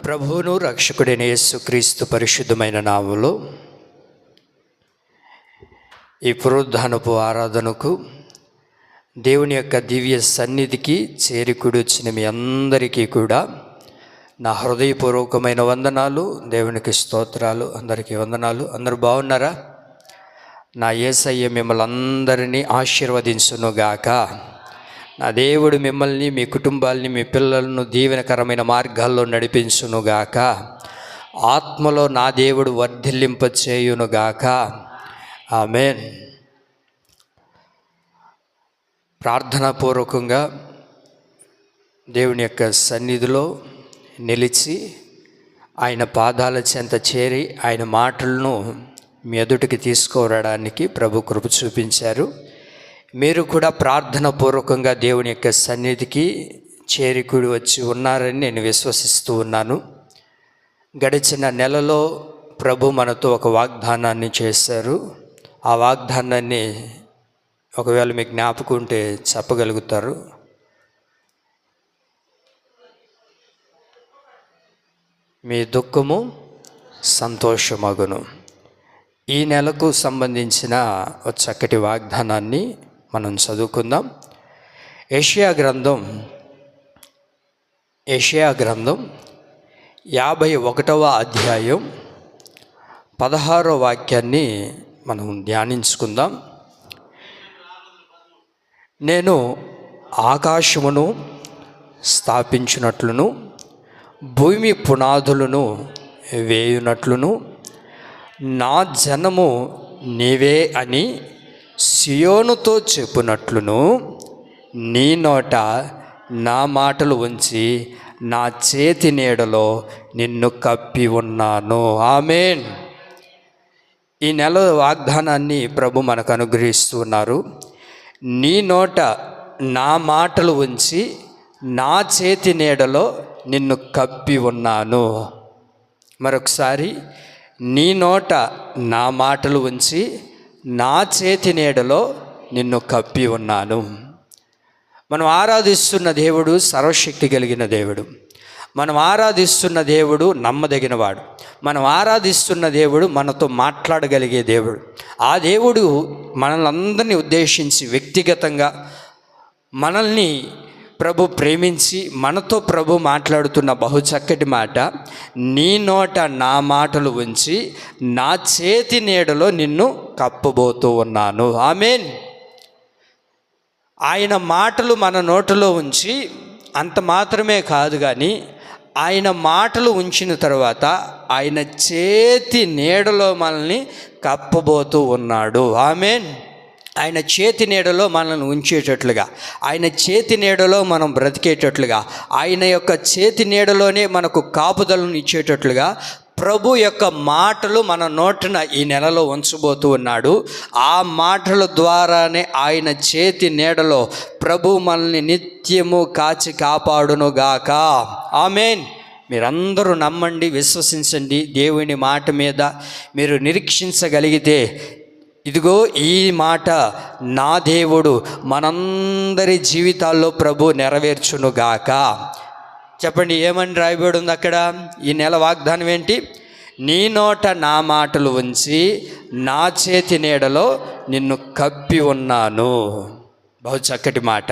ప్రభువును రక్షకుడైన యేసుక్రీస్తు పరిశుద్ధమైన నామములో ఈ పునరుద్ధానపు ఆరాధనకు దేవుని యొక్క దివ్య సన్నిధికి చేరికూడి వచ్చిన మీ అందరికీ కూడా నా హృదయపూర్వకమైన వందనాలు. దేవునికి స్తోత్రాలు. అందరికీ వందనాలు. అందరూ బాగున్నారా? నా యేసయ్య మిమ్మల్ని అందరినీ ఆశీర్వదించునుగాక. నా దేవుడు మిమ్మల్ని, మీ కుటుంబాలని, మీ పిల్లలను దీవెనకరమైన మార్గాల్లో నడిపించునుగాక. ఆత్మలో నా దేవుడు వర్ధిల్లింపచేయునుగాక. ఆమేన్. ప్రార్థనాపూర్వకంగా దేవుని యొక్క సన్నిధిలో నిలిచి ఆయన పాదాల చెంత చేరి ఆయన మాటలను మీ ఎదుటికి తీసుకురావడానికి ప్రభు కృప చూపించారు. మీరు కూడా ప్రార్థన పూర్వకంగా దేవుని యొక్క సన్నిధికి చేరికూడి వచ్చి ఉన్నారని నేను విశ్వసిస్తూ ఉన్నాను. గడిచిన నెలలో ప్రభు మనతో ఒక వాగ్దానాన్ని చేశారు. ఆ వాగ్దానాన్ని ఒకవేళ మీకు జ్ఞాపకం ఉంటే చెప్పగలుగుతారు. మీ దుఃఖము సంతోషమగును. ఈ నెలకు సంబంధించిన ఒక చక్కటి వాగ్దానాన్ని మనం చదువుకుందాం. యెషయా గ్రంథం 51వ అధ్యాయం 16వ వాక్యాన్ని మనం ధ్యానించుకుందాం. నేను ఆకాశమును స్థాపించినట్లును భూమి పునాదులను వేయునట్లును నా జనము నీవే అని సియోనుతో చెప్పునట్లును నీ నోట నా మాటలు ఉంచి నా చేతి నీడలో నిన్ను కప్పి ఉన్నాను. ఆమేన్. ఈ నెల వాగ్దానాన్ని ప్రభు మనకు అనుగ్రహిస్తున్నారు. నీ నోట నా మాటలు ఉంచి నా చేతి నీడలో నిన్ను కప్పి ఉన్నాను. మరొకసారి, నీ నోట నా మాటలు ఉంచి నా చేతి నీడలో నిన్ను కప్పి ఉన్నాను. మనం ఆరాధిస్తున్న దేవుడు సర్వశక్తి కలిగిన దేవుడు. మనం ఆరాధిస్తున్న దేవుడు నమ్మదగినవాడు. మనం ఆరాధిస్తున్న దేవుడు మనతో మాట్లాడగలిగే దేవుడు. ఆ దేవుడు మనల్ని అందరినీ ఉద్దేశించి వ్యక్తిగతంగా మనల్ని ప్రభు ప్రేమించి మనతో ప్రభు మాట్లాడుతున్న బహు చక్కటి మాట, నీ నోట నా మాటలు ఉంచి నా చేతి నీడలో నిన్ను కప్పబోతూ ఉన్నాను. ఆమేన్. ఆయన మాటలు మన నోటిలో ఉంచి అంత మాత్రమే కాదు, కానీ ఆయన మాటలు ఉంచిన తర్వాత ఆయన చేతి నీడలో మనల్ని కప్పబోతూ ఉన్నాడు. ఆమేన్. ఆయన చేతి నీడలో మనల్ని ఉంచేటట్లుగా, ఆయన చేతి నీడలో మనం బ్రతికేటట్లుగా, ఆయన యొక్క చేతి నీడలోనే మనకు కాపుదలను ఇచ్చేటట్లుగా ప్రభు యొక్క మాటలు మన నోటిన ఈ నెలలో ఉంచబోతూ ఉన్నాడు. ఆ మాటల ద్వారానే ఆయన చేతి నీడలో ప్రభు మనల్ని నిత్యము కాచి కాపాడునుగాక. ఆమేన్. మీరందరూ నమ్మండి, విశ్వసించండి. దేవుని మాట మీద మీరు నిరీక్షించగలిగితే ఇదిగో ఈ మాట నా దేవుడు మనందరి జీవితాల్లో ప్రభు నెరవేర్చునుగాక. చెప్పండి, ఏమని రాయబడి ఉంది అక్కడ? ఈ నెల వాగ్దానం ఏంటి? నీ నోట నా మాటలు ఉంచి నా చేతి నీడలో నిన్ను కప్పి ఉన్నాను. బహు చక్కటి మాట.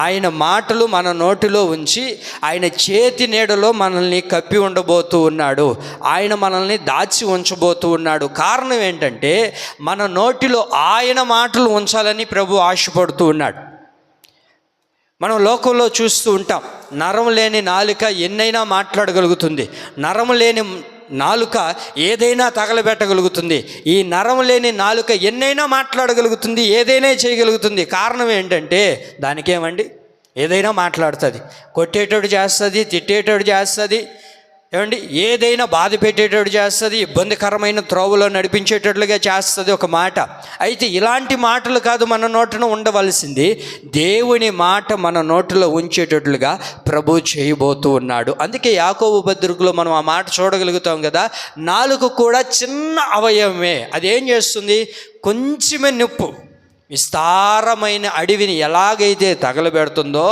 ఆయన మాటలు మన నోటిలో ఉంచి ఆయన చేతి నీడలో మనల్ని కప్పి ఉండబోతూ ఉన్నాడు. ఆయన మనల్ని దాచి ఉంచబోతూ ఉన్నాడు. కారణం ఏంటంటే మన నోటిలో ఆయన మాటలు ఉంచాలని ప్రభు ఆశపడుతూ ఉన్నాడు. మనం లోకంలో చూస్తూ ఉంటాం, నరం లేని నాలుక ఎన్నైనా మాట్లాడగలుగుతుంది. నరం లేని నాలుక ఏదైనా తగలబెట్టగలుగుతుంది. ఈ నరం లేని నాలుక ఎన్నైనా మాట్లాడగలుగుతుంది, ఏదైనా చేయగలుగుతుంది. కారణం ఏంటంటే దానికేమండి, ఏదైనా మాట్లాడుతుంది. కొట్టేటోడు చేస్తుంది, తిట్టేటోడు చేస్తుంది, ఏమండి, ఏదైనా బాధ పెట్టేటోడు చేస్తుంది, ఇబ్బందికరమైన త్రోవలో నడిపించేటట్లుగా చేస్తుంది ఒక మాట. అయితే ఇలాంటి మాటలు కాదు మన నోటిన ఉండవలసింది. దేవుని మాట మన నోటిలో ఉంచేటట్లుగా ప్రభు చేయబోతూ ఉన్నాడు. అందుకే యాకోబు పత్రికలో మనం ఆ మాట చూడగలుగుతాం కదా. నాలుక కూడా చిన్న అవయవమే, అదేం చేస్తుంది? కొంచెమే నిప్పు విస్తారమైన అడవిని ఎలాగైతే తగలబెడుతుందో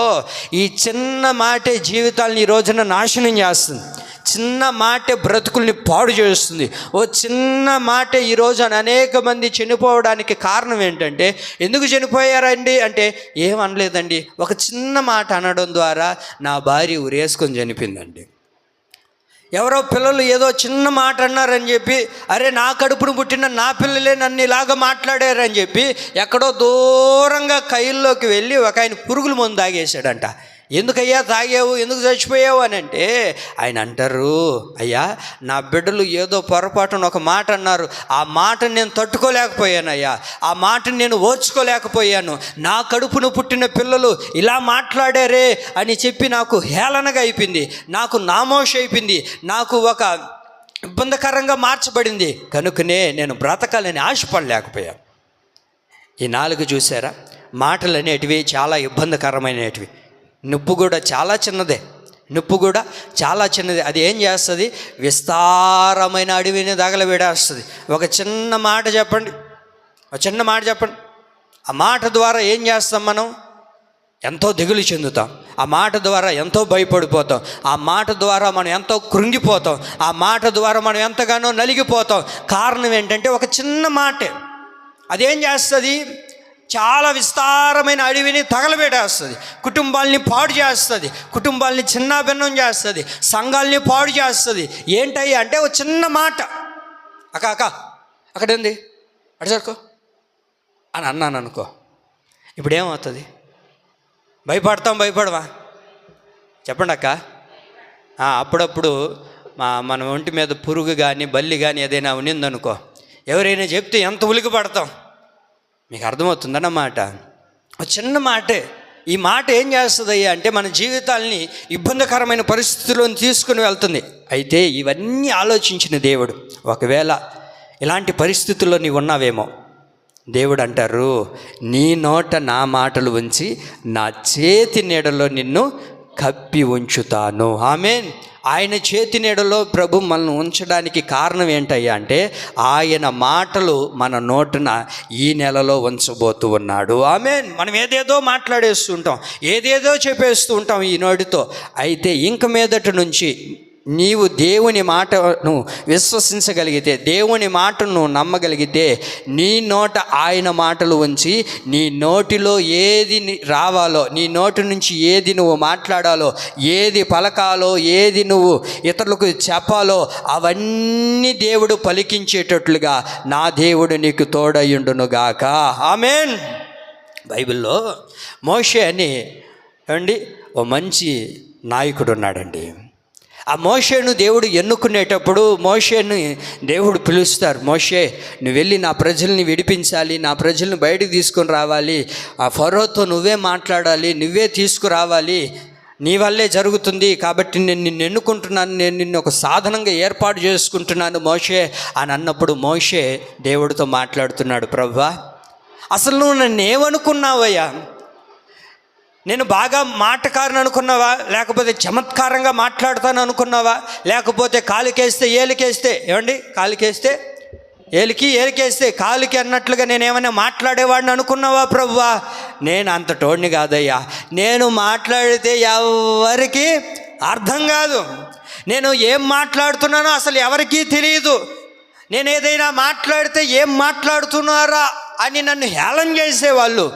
ఈ చిన్న మాటే జీవితాలను ఈ రోజున నాశనం చేస్తుంది. చిన్న మాటే బ్రతుకుల్ని పాడు చేస్తుంది. ఓ చిన్న మాటే ఈరోజు అనేక మంది చనిపోవడానికి కారణం ఏంటంటే, ఎందుకు చనిపోయారండి అంటే ఏమనలేదండి, ఒక చిన్న మాట అనడం ద్వారా నా భార్య ఉరేసుకొని చనిపోయిందండి. ఎవరో పిల్లలు ఏదో చిన్న మాట అన్నారని చెప్పి, అరే నా కడుపును పుట్టిన నా పిల్లలే నన్ను ఇలాగ మాట్లాడారని చెప్పి ఎక్కడో దూరంగా కైల్లోకి వెళ్ళి ఒక ఆయన పురుగుల మందు తాగేశాడంట. ఎందుకయ్యా తాగావు, ఎందుకు చచ్చిపోయావు అని అంటే ఆయన అంటారు, అయ్యా నా బిడ్డలు ఏదో పొరపాటున ఒక మాట అన్నారు, ఆ మాటను నేను తట్టుకోలేకపోయాను అయ్యా, ఆ మాటను నేను ఓర్చుకోలేకపోయాను, నా కడుపును పుట్టిన పిల్లలు ఇలా మాట్లాడారే అని చెప్పి నాకు హేళనగా అయిపోయింది, నాకు నామోష అయిపోయింది, నాకు ఒక ఇబ్బందికరంగా మార్చబడింది, కనుకనే నేను బ్రతకాలని ఆశపడలేకపోయాను. ఈ 4 చూసారా, మాటలు అనేటివి చాలా ఇబ్బందికరమైనటివి. నొప్పు కూడా చాలా చిన్నదే, నొప్పు కూడా చాలా చిన్నదే. అది ఏం చేస్తుంది, విస్తారమైన అడవిని తగలబెడేస్తుంది. ఒక చిన్న మాట చెప్పండి, ఒక చిన్న మాట చెప్పండి, ఆ మాట ద్వారా ఏం చేస్తాం, మనం ఎంతో దిగులు చెందుతాం, ఆ మాట ద్వారా ఎంతో భయపడిపోతాం, ఆ మాట ద్వారా మనం ఎంతో కృంగిపోతాం, ఆ మాట ద్వారా మనం ఎంతగానో నలిగిపోతాం. కారణం ఏంటంటే ఒక చిన్న మాటే. అదేం చేస్తుంది, చాలా విస్తారమైన అడవిని తగలబెట్టేస్తుంది, కుటుంబాలని పాడు చేస్తుంది, కుటుంబాలని చిన్నాభిన్నం చేస్తుంది, సంఘాలని పాడు చేస్తుంది. ఏంటయ్యి అంటే ఒక చిన్న మాట, అక్క అక్కడేంది అటు సరుకో అని అన్నాను అనుకో, ఇప్పుడు ఏమవుతుంది, భయపడవా చెప్పండి అక్క. అప్పుడప్పుడు మన ఒంటి మీద పురుగు కానీ బల్లి కానీ ఏదైనా ఉన్నిందనుకో, ఎవరైనా చెప్తే ఎంత ఉలికి పడతాం, మీకు అర్థమవుతుందన్నమాట. ఒక చిన్న మాటే. ఈ మాట ఏం చేస్తుంది అంటే మన జీవితాల్ని ఇబ్బందికరమైన పరిస్థితుల్లో తీసుకుని వెళ్తుంది. అయితే ఇవన్నీ ఆలోచించిన దేవుడు, ఒకవేళ ఇలాంటి పరిస్థితుల్లో నీవు ఉన్నావేమో, దేవుడు అంటారు, నీ నోట నా మాటలు ఉంచి నా చేతి నీడలో నిన్ను కప్పి ఉంచుతాను. ఆమేన్. ఆయన చేతి నీడలో ప్రభు మనల్ని ఉంచడానికి కారణం ఏంటయ్యా అంటే ఆయన మాటలు మన నోటున ఈ నెలలో ఉంచబోతూ ఉన్నాడు. ఆమేన్. మనం ఏదేదో మాట్లాడేస్తూ ఉంటాం, ఏదేదో చెప్పేస్తూ ఉంటాం ఈ నోటితో. అయితే ఇంక మీదటి నుంచి నీవు దేవుని మాటను విశ్వసించగలిగితే, దేవుని మాటను నమ్మగలిగితే, నీ నోట ఆయన మాటలు ఉంచి నీ నోటిలో ఏది రావాలో, నీ నోటి నుంచి ఏది నువ్వు మాట్లాడాలో, ఏది పలకాలో, ఏది నువ్వు ఇతరులకు చెప్పాలో అవన్నీ దేవుడు పలికించేటట్లుగా నా దేవుడు నీకు తోడయుండునుగాక. ఆమేన్. బైబిల్లో మోషే అని ఓ మంచి నాయకుడు ఉన్నాడండి. ఆ మోషేను దేవుడు ఎన్నుకునేటప్పుడు మోషేను దేవుడు పిలుస్తారు, మోషే నువ్వు వెళ్ళి నా ప్రజల్ని విడిపించాలి, నా ప్రజల్ని బయటకు తీసుకొని రావాలి, ఆ ఫరోతో నువ్వే మాట్లాడాలి, నువ్వే తీసుకురావాలి, నీ వల్లే జరుగుతుంది, కాబట్టి నేను నిన్ను ఎన్నుకుంటున్నాను, నేను నిన్ను ఒక సాధనంగా ఏర్పాటు చేసుకుంటున్నాను మోషే అని అన్నప్పుడు మోషే దేవుడితో మాట్లాడుతున్నాడు, ప్రభువా అసలు నువ్వు నన్ను ఏమనుకున్నావయ్యా, నేను బాగా మాటకారని అనుకున్నావా, లేకపోతే చమత్కారంగా మాట్లాడతాను అనుకున్నావా, లేకపోతే కాలికేస్తే ఏలికేస్తే, కాలికేస్తే ఏలికేస్తే కాలికి అన్నట్లుగా నేనేమైనా మాట్లాడేవాడిని అనుకున్నావా ప్రభువా? నేను అంత టోడ్ని కాదయ్యా, నేను మాట్లాడితే ఎవరికి అర్థం కాదు, నేను ఏం మాట్లాడుతున్నానో అసలు ఎవరికీ తెలియదు, నేను ఏదైనా మాట్లాడితే ఏం మాట్లాడుతున్నారా అని నన్ను హేళన చేసేవాళ్ళు,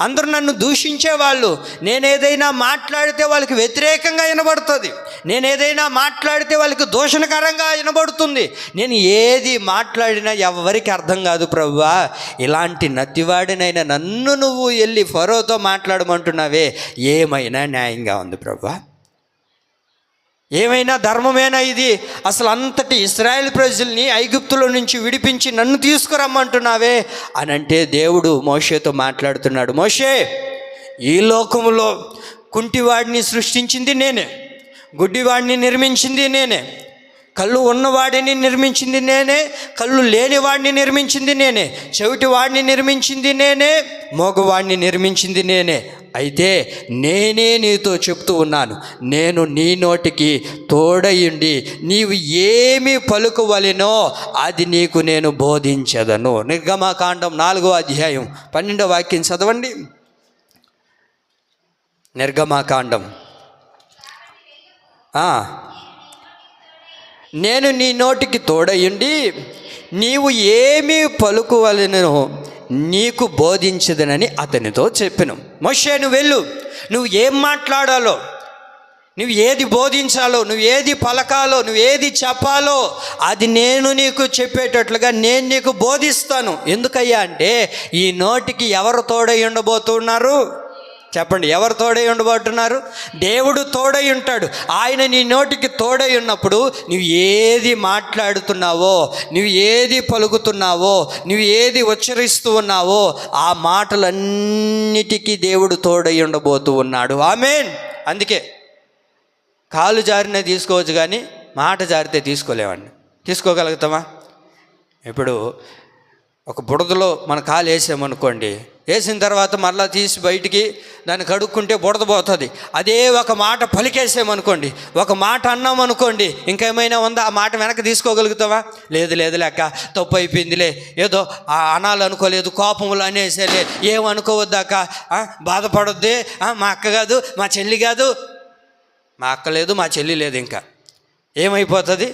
అందరూ నన్ను దూషించేవాళ్ళు, నేనేదైనా మాట్లాడితే వాళ్ళకి వ్యతిరేకంగా వినబడుతుంది, నేనేదైనా మాట్లాడితే వాళ్ళకి దూషణకరంగా వినబడుతుంది, నేను ఏది మాట్లాడినా ఎవరికి అర్థం కాదు ప్రభువా, ఇలాంటి నత్తివాడినైనా నన్ను నువ్వు వెళ్ళి ఫరోతో మాట్లాడమంటున్నావే, ఏమైనా న్యాయంగా ఉంది ప్రభువా, ఏమైనా ధర్మమేనా ఇది, అసలు అంతటి ఇశ్రాయేల్ ప్రజల్ని ఐగుప్తులో నుంచి విడిపించి నన్ను తీసుకురమ్మంటున్నావే అని అంటే దేవుడు మోషేతో మాట్లాడుతున్నాడు, మోషే ఈ లోకములో కుంటివాడిని సృష్టించింది నేనే, గుడ్డివాడిని నిర్మించింది నేనే, కళ్ళు ఉన్నవాడిని నిర్మించింది నేనే, కళ్ళు లేనివాడిని నిర్మించింది నేనే, చెవిటివాడిని నిర్మించింది నేనే, మోగవాడిని నిర్మించింది నేనే, అయితే నేనే నీతో చెప్తూ ఉన్నాను, నేను నీ నోటికి తోడయుండి నీవు ఏమి పలుకువలెనో అది నీకు నేను బోధించదను. నిర్గమకాండం 4వ అధ్యాయం 12వ వాక్యం చదవండి. నిర్గమకాండం నేను నీ నోటికి తోడయుండి నీవు ఏమి పలుకువలెనో నీకు బోధించదనని అతనితో చెప్పెను. మోషే, నువ్వు వెళ్ళు, నువ్వు ఏం మాట్లాడాలో, నువ్వు ఏది బోధించాలో, నువ్వు ఏది పలకాలో, నువ్వు ఏది చెప్పాలో అది నేను నీకు చెప్పేటట్లుగా నేను నీకు బోధిస్తాను. ఎందుకయ్యా అంటే ఈ నోటికి ఎవరు తోడై ఉండబోతున్నారు? చెప్పండి, ఎవరు తోడై ఉండబోతున్నారు? దేవుడు తోడై ఉంటాడు. ఆయన నీ నోటికి తోడై ఉన్నప్పుడు నువ్వు ఏది మాట్లాడుతున్నావో, నువ్వు ఏది పలుకుతున్నావో, నువ్వు ఏది ఉచ్చరిస్తూ ఉన్నావో ఆ మాటలన్నిటికీ దేవుడు తోడై ఉండబోతూ ఉన్నాడు. ఆమేన్. అందుకే కాలు జారినే తీసుకోవచ్చు కానీ మాట జారితే తీసుకోలేమండి. తీసుకోగలుగుతామా? ఇప్పుడు ఒక బుడదలో మన కాలు వేసామనుకోండి, వేసిన తర్వాత మళ్ళీ తీసి బయటికి దాన్ని కడుక్కుంటే బుడద పోతుంది. అదే ఒక మాట పలికేసామనుకోండి, ఒక మాట అన్నామనుకోండి, ఇంకేమైనా ఉందా? ఆ మాట వెనక్కి తీసుకోగలుగుతావా? లేదు లేక తప్పు అయిపోయిందిలే, ఏదో అనాలనుకోలేదు, కోపములు అనేసేలే, ఏమనుకోవద్దాక, బాధపడొద్దే, మా అక్క కాదు, మా చెల్లి కాదు, మా అక్క లేదు, మా చెల్లి లేదు, ఇంకా ఏమైపోతుంది?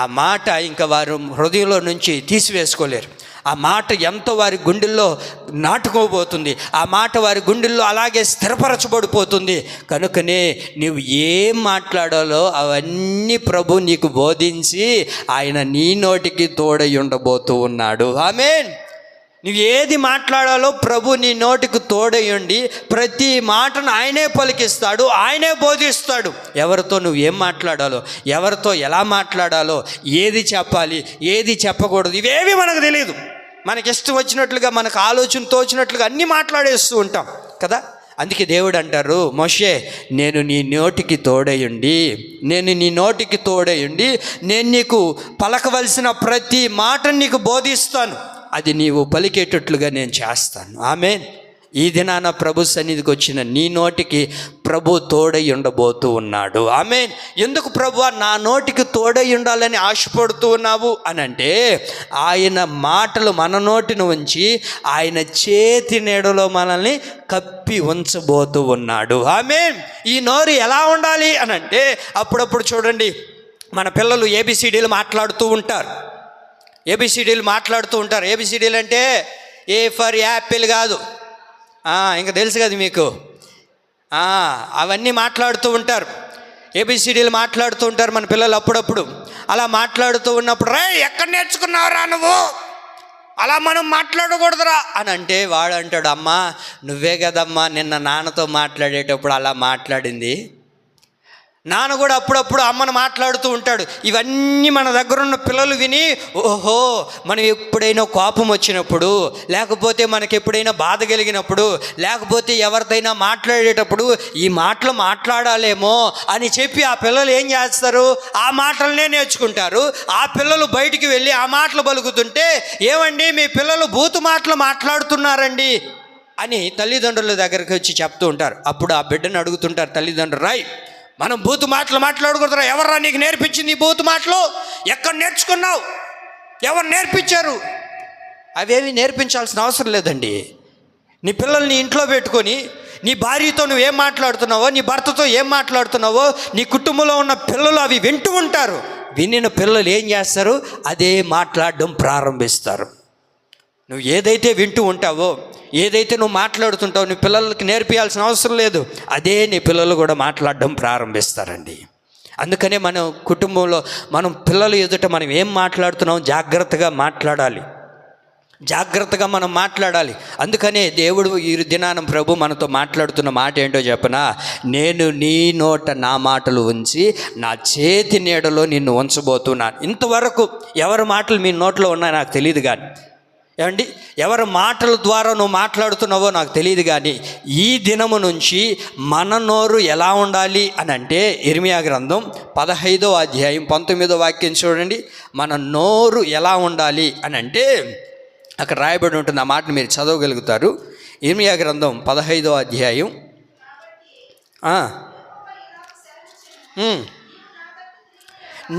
ఆ మాట ఇంకా వారు హృదయంలో నుంచి తీసివేసుకోలేరు. ఆ మాట ఎంతో వారి గుండెల్లో నాటుకోబోతుంది. ఆ మాట వారి గుండెల్లో అలాగే స్థిరపరచబడిపోతుంది. కనుకనే నువ్వు ఏం మాట్లాడాలో అవన్నీ ప్రభు నీకు బోధించి ఆయన నీ నోటికి తోడై ఉండబోతూ ఉన్నాడు. ఆమేన్. నువ్వు ఏది మాట్లాడాలో ప్రభు నీ నోటికి తోడయ్యండి ప్రతి మాటను ఆయనే పలికిస్తాడు, ఆయనే బోధిస్తాడు. ఎవరితో నువ్వు ఏం మాట్లాడాలో, ఎవరితో ఎలా మాట్లాడాలో, ఏది చెప్పాలి, ఏది చెప్పకూడదు, ఇవేవి మనకు తెలియదు. మనకి ఇష్టం వచ్చినట్లుగా, మనకు ఆలోచన తోచినట్లుగా అన్నీ మాట్లాడేస్తూ ఉంటాం కదా. అందుకే దేవుడు అంటారు, మోషే, నేను నీ నోటికి తోడయ్యండి, నేను నీ నోటికి తోడయ్యండి, నేను నీకు పలకవలసిన ప్రతి మాటను నీకు బోధిస్తాను, అది నీవు పలికేటట్లుగా నేను చేస్తాను. ఆమేన్. ఈ దినాన ప్రభు సన్నిధికి వచ్చిన నీ నోటికి ప్రభు తోడై ఉండబోతూ ఉన్నాడు. ఆమేన్. ఎందుకు ప్రభువా నా నోటికి తోడై ఉండాలని ఆశపడుతూ ఉన్నావు అని అంటే, ఆయన మాటలు మన నోటిని ఉంచి ఆయన చేతి నీడలో మనల్ని కప్పి ఉంచబోతూ ఉన్నాడు. ఆమేన్. ఈ నోరు ఎలా ఉండాలి అని అంటే, అప్పుడప్పుడు చూడండి మన పిల్లలు ఏబిసిడీలు మాట్లాడుతూ ఉంటారు. ఏబిసిడీలు మాట్లాడుతూ ఉంటారు. ఏబిసిడీలు అంటే ఏ ఫర్ యాపిల్ కాదు, ఇంకా తెలుసు కదా మీకు. అవన్నీ మాట్లాడుతూ ఉంటారు. ఏబిసిడీలు మాట్లాడుతూ ఉంటారు మన పిల్లలు. అప్పుడప్పుడు అలా మాట్లాడుతూ ఉన్నప్పుడు, రే ఎక్కడ నేర్చుకున్నావురా నువ్వు, అలా మనం మాట్లాడకూడదురా అని అంటే వాడు అంటాడు, అమ్మా నువ్వే కదమ్మా నిన్న నాన్నతో మాట్లాడేటప్పుడు అలా మాట్లాడింది. నాన్న కూడా అప్పుడప్పుడు అమ్మను మాట్లాడుతూ ఉంటాడు. ఇవన్నీ మన దగ్గర ఉన్న పిల్లలు విని, ఓహో మనం ఎప్పుడైనా కోపం వచ్చినప్పుడు, లేకపోతే మనకి ఎప్పుడైనా బాధ కలిగినప్పుడు, లేకపోతే ఎవరితోనైనా మాట్లాడేటప్పుడు ఈ మాటలు మాట్లాడాలేమో అని చెప్పి ఆ పిల్లలు ఏం చేస్తారు? ఆ మాటలనే నేర్చుకుంటారు. ఆ పిల్లలు బయటికి వెళ్ళి ఆ మాటలు పలుకుతుంటే, ఏమండి మీ పిల్లలు బూతు మాటలు మాట్లాడుతున్నారండి అని తల్లిదండ్రుల దగ్గరికి వచ్చి చెప్తూ ఉంటారు. అప్పుడు ఆ బిడ్డను అడుగుతుంటారు తల్లిదండ్రులు, రాయ్ మనం బూతు మాటలు మాట్లాడకూడదురా, ఎవర్రా నీకు నేర్పించింది ఈ బూతు మాటలు, ఎక్కడ నేర్చుకున్నావు, ఎవరు నేర్పించారు? అవేమి నేర్పించాల్సిన అవసరం లేదండి. నీ పిల్లల్ని ఇంట్లో పెట్టుకొని నీ భార్యతో నువ్వు ఏం మాట్లాడుతున్నావో, నీ భర్తతో ఏం మాట్లాడుతున్నావో నీ కుటుంబంలో ఉన్న పిల్లలు అవి వింటూ ఉంటారు. వినిన పిల్లలు ఏం చేస్తారు? అదే మాట్లాడడం ప్రారంభిస్తారు. నువ్వు ఏదైతే వింటూ ఉంటావో, ఏదైతే నువ్వు మాట్లాడుతుంటావో నీ పిల్లలకి నేర్పించాల్సిన అవసరం లేదు, అదే నీ పిల్లలు కూడా మాట్లాడడం ప్రారంభిస్తారండి. అందుకనే మనం కుటుంబంలో మనం పిల్లలు ఎదుట మనం ఏం మాట్లాడుతున్నాం జాగ్రత్తగా మాట్లాడాలి, జాగ్రత్తగా మనం మాట్లాడాలి. అందుకనే దేవుడు ఈ దినానం ప్రభు మనతో మాట్లాడుతున్న మాట ఏంటో చెప్పనా, నేను నీ నోట నా మాటలు ఉంచి నా చేతి నీడలో నిన్ను ఉంచబోతున్నాను. ఇంతవరకు ఎవరి మాటలు మీ నోట్లో ఉన్నాయో నాకు తెలియదు, కానీ ఏమండి ఎవరి మాటల ద్వారా నువ్వు మాట్లాడుతున్నావో నాకు తెలియదు, కానీ ఈ దినము నుంచి మన నోరు ఎలా ఉండాలి అని అంటే, ఇర్మియా గ్రంథం 15వ అధ్యాయం 19వ వాక్యం చూడండి. మన నోరు ఎలా ఉండాలి అని అంటే అక్కడ రాయబడి ఉంటుంది. ఆ మాటను మీరు చదవగలుగుతారు. ఇర్మియా గ్రంథం 15వ అధ్యాయం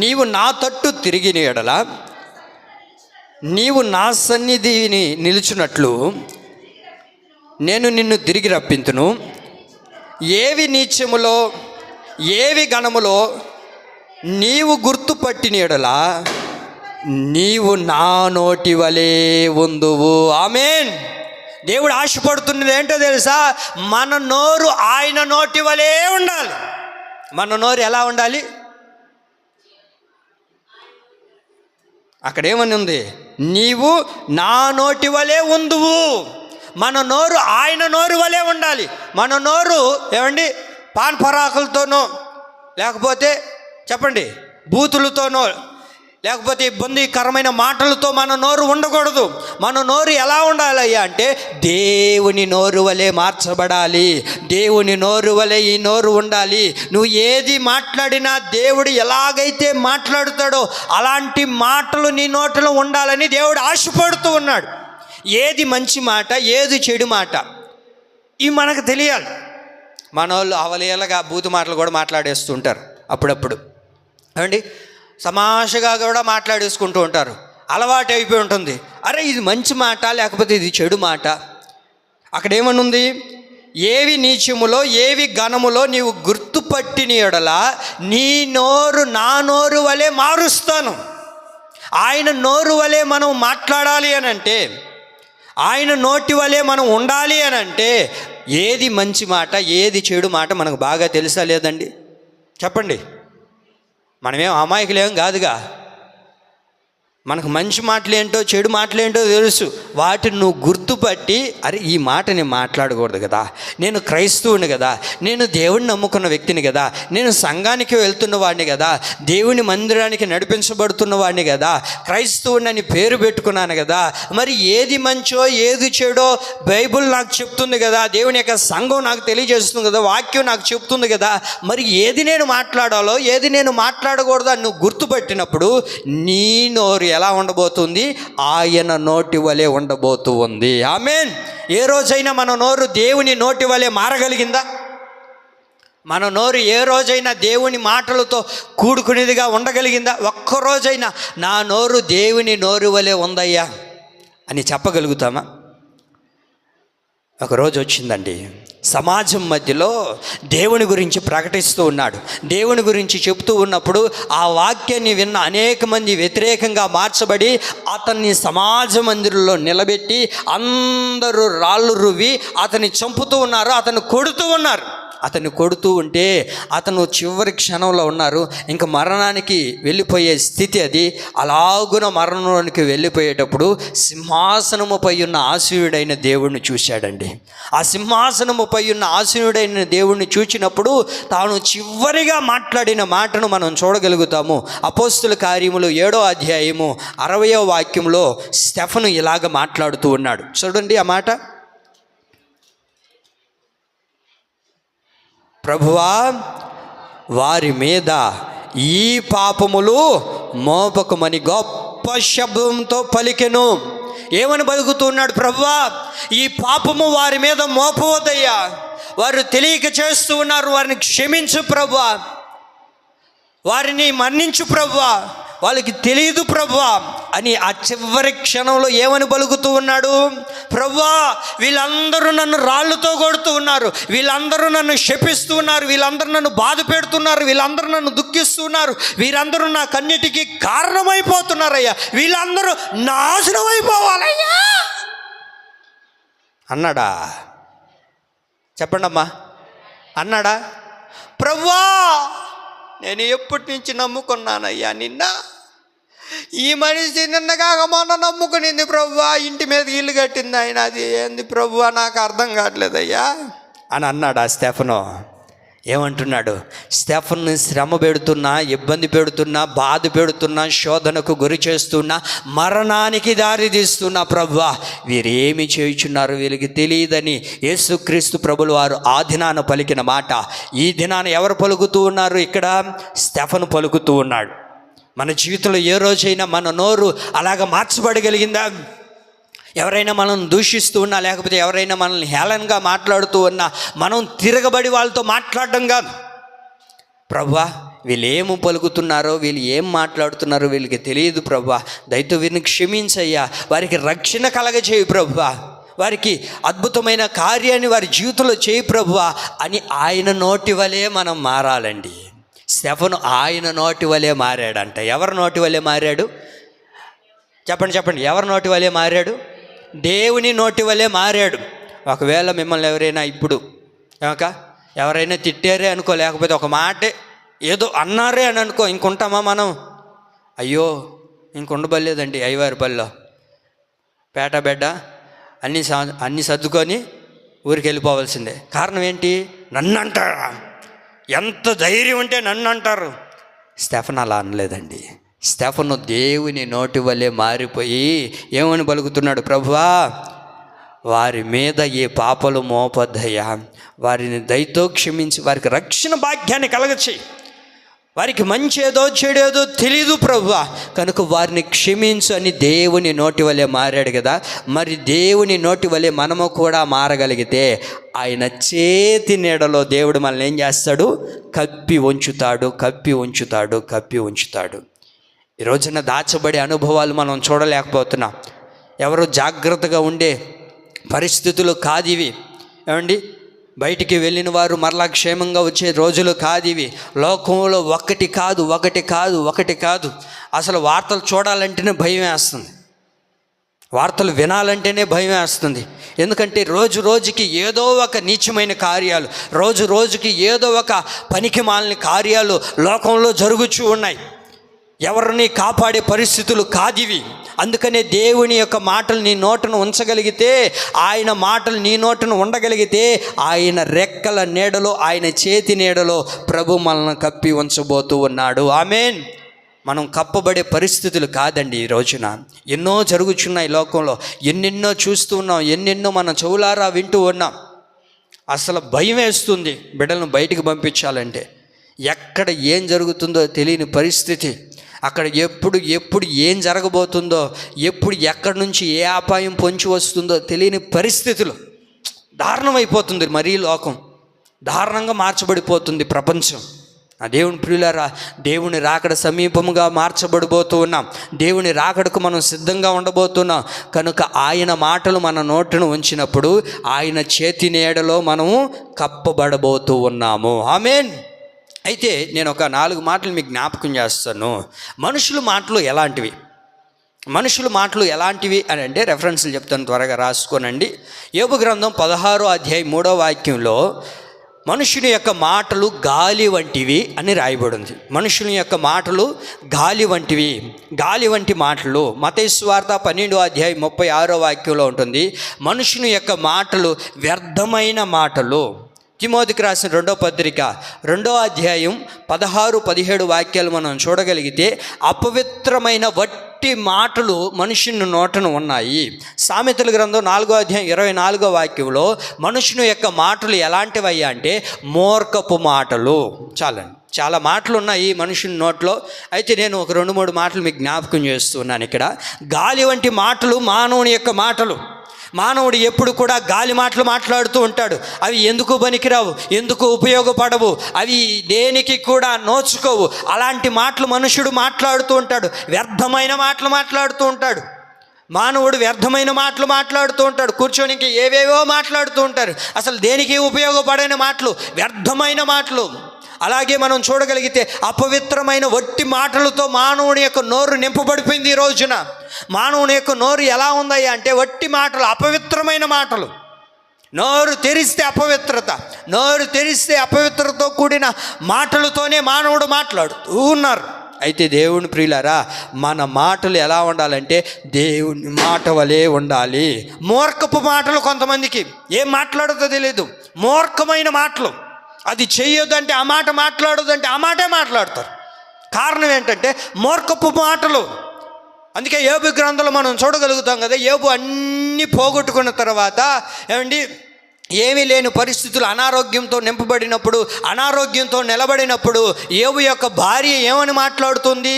నీవు నా తట్టు తిరిగిన ఎడల నీవు నా సన్నిధిని నిలుచున్నట్లు నేను నిన్ను తిరిగి రప్పింతును. ఏవి నీచములో ఏవి ఘనములో నీవు గుర్తుపట్టిన యెడల నీవు నా నోటి వలె ఉందువు. ఆమేన్. దేవుడు ఆశపడుతున్నది ఏంటో తెలుసా? మన నోరు ఆయన నోటి వలె ఉండాలి. మన నోరు ఎలా ఉండాలి? అక్కడేమని ఉంది? నీవు నా నోటి వలె ఉందువు. మన నోరు ఆయన నోరు వలె ఉండాలి. మన నోరు ఏమండి పాన్ పరాకులతోనో, లేకపోతే చెప్పండి బూతులతోనో, లేకపోతే ఇబ్బందికరమైన మాటలతో మన నోరు ఉండకూడదు. మన నోరు ఎలా ఉండాలి అంటే దేవుని నోరు వలె మార్చబడాలి. దేవుని నోరు వలె ఈ నోరు ఉండాలి. నువ్వు ఏది మాట్లాడినా దేవుడు ఎలాగైతే మాట్లాడుతాడో అలాంటి మాటలు నీ నోటిలో ఉండాలని దేవుడు ఆశపడుతూ ఉన్నాడు. ఏది మంచి మాట, ఏది చెడు మాట, ఇవి మనకు తెలియాలి. మన వాళ్ళు అవలేలగా బూతు మాటలు కూడా మాట్లాడేస్తుంటారు అప్పుడప్పుడు. ఏమండి సమాషగా కూడా మాట్లాడేసుకుంటూ ఉంటారు. అలవాటు అయిపోయి ఉంటుంది. అరే ఇది మంచి మాట లేకపోతే ఇది చెడు మాట. అక్కడ ఏమనుంది? ఏవి నీచములో ఏవి ఘనములో నీవు గుర్తుపట్టిన యెడల నీ నోరు నా నోరు వలె మారుస్తాను. ఆయన నోరు వలె మనం మాట్లాడాలి అని అంటే, ఆయన నోటి వలె మనం ఉండాలి అని అంటే ఏది మంచి మాట ఏది చెడు మాట మనకు బాగా తెలుసా లేదండి? చెప్పండి. మనమేం అమాయకులేం కాదుగా. మనకు మంచి మాటలేంటో చెడు మాటలేంటో తెలుసు. వాటిని నువ్వు గుర్తుపట్టి, అరే ఈ మాట నేను మాట్లాడకూడదు కదా, నేను క్రైస్తవుని కదా, నేను దేవుడిని నమ్ముకున్న వ్యక్తిని కదా, నేను సంఘానికి వెళ్తున్న వాడిని కదా, దేవుని మందిరానికి నడిపించబడుతున్న వాడిని కదా, క్రైస్తవుని అని పేరు పెట్టుకున్నాను కదా, మరి ఏది మంచో ఏది చెడో బైబుల్ నాకు చెప్తుంది కదా, దేవుని యొక్క సంఘం నాకు తెలియజేస్తుంది కదా, వాక్యం నాకు చెప్తుంది కదా, మరి ఏది నేను మాట్లాడాలో ఏది నేను మాట్లాడకూడదు అని నువ్వు గుర్తుపట్టినప్పుడు నీ నోరు ఎలా ఉండబోతుంది? ఆయన నోటి వలె ఉండబోతూ ఉంది. ఆమేన్. ఏ రోజైనా మన నోరు దేవుని నోటి వలె మారగలిగిందా? మన నోరు ఏ రోజైనా దేవుని మాటలతో కూడుకునేదిగా ఉండగలిగిందా? ఒక్కరోజైనా నా నోరు దేవుని నోరు వలె ఉందయ్యా అని చెప్పగలుగుతామా? ఒకరోజు వచ్చిందండి, సమాజం మధ్యలో దేవుని గురించి ప్రకటిస్తూ ఉన్నాడు. దేవుని గురించి చెప్తూ ఉన్నప్పుడు ఆ వాక్యాన్ని విన్న అనేక మంది వ్యతిరేకంగా మార్చబడి అతన్ని సమాజ మందిరంలో నిలబెట్టి అందరూ రాళ్ళు రువ్వి అతన్ని చంపుతూ ఉన్నారు, అతన్ని కొడుతూ ఉన్నారు. అతన్ని కొడుతూ ఉంటే అతను చివరి క్షణంలో ఉన్నారు, ఇంకా మరణానికి వెళ్ళిపోయే స్థితి అది. అలాగున మరణంలోనికి వెళ్ళిపోయేటప్పుడు సింహాసనముపై ఉన్న ఆసీనుడైన దేవుణ్ణి చూశాడండి. ఆ సింహాసనముపై ఉన్న ఆసీనుడైన దేవుణ్ణి చూచినప్పుడు తాను చివరిగా మాట్లాడిన మాటను మనం చూడగలుగుతాము. అపోస్తుల కార్యములు 7వ అధ్యాయము 60వ వాక్యంలో స్టెఫను ఇలాగ మాట్లాడుతూ ఉన్నాడు. చూడండి ఆ మాట. ప్రభువా వారి మీద ఈ పాపములు మోపకమని గొప్ప శబ్దంతో పలికెను. ఏమని పలుకుతున్నాడు? ప్రభువా ఈ పాపము వారి మీద మోపవద్దయ్యా, వారు తెలియక చేస్తూ ఉన్నారు, వారిని క్షమించు ప్రభువా, వారిని మన్నించు ప్రభువా, వాళ్ళకి తెలియదు ప్రభువా అని ఆ చివరి క్షణంలో ఏమని పలుకుతూ ఉన్నాడు? ప్రభువా వీళ్ళందరూ నన్ను రాళ్ళతో కొడుతూ ఉన్నారు, వీళ్ళందరూ నన్ను శపిస్తూ ఉన్నారు, వీళ్ళందరూ నన్ను బాధ పెడుతున్నారు, వీళ్ళందరూ నన్ను దుఃఖిస్తున్నారు, వీరందరూ నా కన్నిటికీ కారణమైపోతున్నారయ్యా, వీళ్ళందరూ నాశనం అయిపోవాలయ్యా అన్నాడా? చెప్పండి అమ్మా, అన్నాడా? ప్రభువా నేను ఎప్పటి నుంచి నమ్ముకున్నానయ్యా నిన్న, ఈ మనిషి నిన్నగాక మొన్న నమ్ముకునింది ప్రభువా, ఇంటి మీద ఇల్లు కట్టింది ఆయన, అది ఏంది ప్రభువా నాకు అర్థం కావట్లేదయ్యా అని అన్నాడు. ఆ స్టెఫను ఏమంటున్నాడు? స్టెఫన్ను శ్రమ పెడుతున్నా, ఇబ్బంది పెడుతున్నా, బాధ పెడుతున్నా, శోధనకు గురి చేస్తున్నా, మరణానికి దారి తీస్తున్నా ప్రభువా వీరేమి చేయుచున్నారు వీళ్ళకి తెలియదని యేసుక్రీస్తు ప్రభులు వారు ఆ దినాన పలికిన మాట ఈ దినాన ఎవరు పలుకుతూ ఉన్నారు? ఇక్కడ స్టెఫను పలుకుతూ ఉన్నాడు. మన జీవితంలో ఏ రోజైనా మన నోరు అలాగ మార్చబడగలిగిందా? ఎవరైనా మనం దూషిస్తూ ఉన్నా, లేకపోతే ఎవరైనా మనల్ని హేళనగా మాట్లాడుతూ ఉన్నా మనం తిరగబడి వాళ్ళతో మాట్లాడడం కాదు, ప్రభువా వీళ్ళు ఏమి పలుకుతున్నారో, వీళ్ళు ఏం మాట్లాడుతున్నారో వీళ్ళకి తెలియదు ప్రభువా, దయతో వీరిని క్షమించయ్యా, వారికి రక్షణ కలగజేయి ప్రభువా, వారికి అద్భుతమైన కార్యాన్ని వారి జీవితంలో చేయి ప్రభువా అని ఆయన నోటి వలె మనం మారాలండి. స్టెఫను ఆయన నోటి వలె మారాడంట. ఎవరి నోటి వలె మారాడు? చెప్పండి, ఎవరి నోటి వలె మారాడు? దేవుని నోటి వలె మారాడు. ఒకవేళ మిమ్మల్ని ఎవరైనా ఇప్పుడు ఎవరైనా తిట్టారే అనుకో, లేకపోతే ఒక మాట ఏదో అన్నారే అని అనుకో, ఇంకుంటామా మనం? అయ్యో ఇంకుండబలేదండి అయ్యవారిపల్లిలో పేట బెడ్డ అన్నీ సర్దుకొని ఊరికి వెళ్ళిపోవాల్సిందే. కారణం ఏంటి? నన్ను అంటారా? ఎంత ధైర్యం ఉంటే నన్ను అంటారు. స్టెఫను అలా అనలేదండి. స్టెఫను దేవుని నోటి వలె మారిపోయి ఏమని పలుకుతున్నాడు? ప్రభువా, వారి మీద ఏ పాపలు మోపొద్దయ్యా, వారిని దయతో క్షమించి వారికి రక్షణ భాగ్యాన్ని కలగచేయి. వారికి మంచి ఏదో చెడేదో తెలీదు ప్రభువా, కనుక వారిని క్షమించు అని దేవుని నోటి వలె మారాడు కదా. మరి దేవుని నోటి వలె మనము కూడా మారగలిగితే ఆయన చేతి నీడలో దేవుడు మనల్ని ఏం చేస్తాడు? కప్పి ఉంచుతాడు. ఈ రోజున దాచబడే అనుభవాలు మనం చూడలేకపోతున్నాం. ఎవరు జాగ్రత్తగా ఉండే పరిస్థితులు కాదు ఇవి. ఏమండి, బయటికి వెళ్ళిన వారు మరలా క్షేమంగా వచ్చే రోజులు కాదు ఇవి. లోకంలో ఒకటి కాదు. అసలు వార్తలు చూడాలంటేనే భయం వేస్తుంది, వార్తలు వినాలంటేనే భయం వేస్తుంది. ఎందుకంటే రోజుకి ఏదో ఒక నీచమైన కార్యాలు, రోజుకి ఏదో ఒక పనికిమాలిన కార్యాలు లోకంలో జరుగుతూ ఉన్నాయి. ఎవరిని కాపాడే పరిస్థితులు కాదివి. అందుకనే దేవుని యొక్క మాటలు నీ నోటను ఉంచగలిగితే, ఆయన మాటలు నీ నోటను ఉండగలిగితే, ఆయన రెక్కల నీడలో, ఆయన చేతి నీడలో ప్రభు మనల్ని కప్పి ఉంచబోతూ ఉన్నాడు. ఆమేన్. మనం కప్పబడే పరిస్థితులు కాదండి. ఈ రోజున ఎన్నో జరుగుతున్నాయి లోకంలో, ఎన్నెన్నో చూస్తూ ఉన్నాం, ఎన్నెన్నో మనం చెవులారా వింటూ ఉన్నాం. అసలు భయం వేస్తుంది బిడ్డలను బయటికి పంపించాలంటే. ఎక్కడ ఏం జరుగుతుందో తెలియని పరిస్థితి, అక్కడ ఎప్పుడు ఏం జరగబోతుందో, ఎక్కడి నుంచి ఏ అపాయం పొంచి వస్తుందో తెలియని పరిస్థితులు. దారుణమైపోతుంది మరీ లోకం, దారుణంగా మార్చబడిపోతుంది ప్రపంచం. ఆ దేవుని ప్రియులారా, దేవుని రాకడ సమీపముగా మార్చబడిపోతూ ఉన్నాం. దేవుని రాకడకు మనం సిద్ధంగా ఉండబోతున్నాం. కనుక ఆయన మాటలు మన నోటును ఉంచినప్పుడు ఆయన చేతి నీడలో మనము కప్పబడబోతూ ఉన్నాము. ఆమేన్. అయితే నేను ఒక 4 మాటలు మీకు జ్ఞాపకం చేస్తాను. మనుషుల మాటలు ఎలాంటివి అని అంటే రెఫరెన్స్లు చెప్తాను, త్వరగా రాసుకోనండి. యోబు గ్రంథం 16వ అధ్యాయం 3వ వాక్యంలో మనుషుని యొక్క మాటలు గాలి వంటివి అని రాయబడింది. మనుషుని యొక్క మాటలు గాలి వంటి మాటలు. మత్తయి సువార్త 12వ అధ్యాయం 36వ వాక్యంలో ఉంటుంది, మనుషుని యొక్క మాటలు వ్యర్థమైన మాటలు. తిమోతికి రాసిన 2వ పత్రిక 2వ అధ్యాయం 16-17 వాక్యాలు మనం చూడగలిగితే అపవిత్రమైన వట్టి మాటలు మనుషుని నోటను ఉన్నాయి. సామెతల గ్రంథం 4వ అధ్యాయం 24వ వాక్యంలో మనుషుని యొక్క మాటలు ఎలాంటివి అంటే మూర్ఖపు మాటలు. చాలా మాటలు ఉన్నాయి మనుషుని నోట్లో. అయితే నేను ఒక 2-3 మాటలు మీకు జ్ఞాపకం చేస్తున్నాను. ఇక్కడ గాలి వంటి మాటలు మానవుని యొక్క మాటలు. మానవుడు ఎప్పుడు కూడా గాలి మాటలు మాట్లాడుతూ ఉంటాడు. అవి ఎందుకు పనికిరావు, ఎందుకు ఉపయోగపడవు, అవి దేనికి కూడా నోచుకోవు. అలాంటి మాటలు మనుషుడు మాట్లాడుతూ ఉంటాడు, వ్యర్థమైన మాటలు మాట్లాడుతూ ఉంటాడు. మానవుడు వ్యర్థమైన మాటలు మాట్లాడుతూ ఉంటాడు. కూర్చొని ఇంక ఏవేవో మాట్లాడుతూ ఉంటారు. అసలు దేనికి ఉపయోగపడని మాటలు, వ్యర్థమైన మాటలు. అలాగే మనం చూడగలిగితే అపవిత్రమైన వట్టి మాటలతో మానవుని యొక్క నోరు నింపబడిపోయింది. ఈ రోజున మానవుని యొక్క నోరు ఎలా ఉందయ్యా అంటే వట్టి మాటలు, అపవిత్రమైన మాటలు. నోరు తెరిస్తే అపవిత్రతో కూడిన మాటలతోనే మానవుడు మాట్లాడుతూ ఉన్నారు. అయితే దేవుని ప్రియులారా, మన మాటలు ఎలా ఉండాలంటే దేవుని మాట వలె ఉండాలి. మూర్ఖపు మాటలు కొంతమందికి ఏం మాట్లాడుతో తెలియదు, మూర్ఖమైన మాటలు. అది చెయ్యొద్దంటే ఆ మాట, మాట్లాడొద్దంటే ఆ మాటే మాట్లాడతారు. కారణం ఏంటంటే మూర్ఖపు మాటలు. అందుకే యోబు గ్రంథంలో మనం చూడగలుగుతాం కదా, యోబు అన్నీ పోగొట్టుకున్న తర్వాత ఏమీ లేని పరిస్థితులు, అనారోగ్యంతో నింపబడినప్పుడు, అనారోగ్యంతో నిలబడినప్పుడు యోబు యొక్క భార్య ఏమని మాట్లాడుతుంది?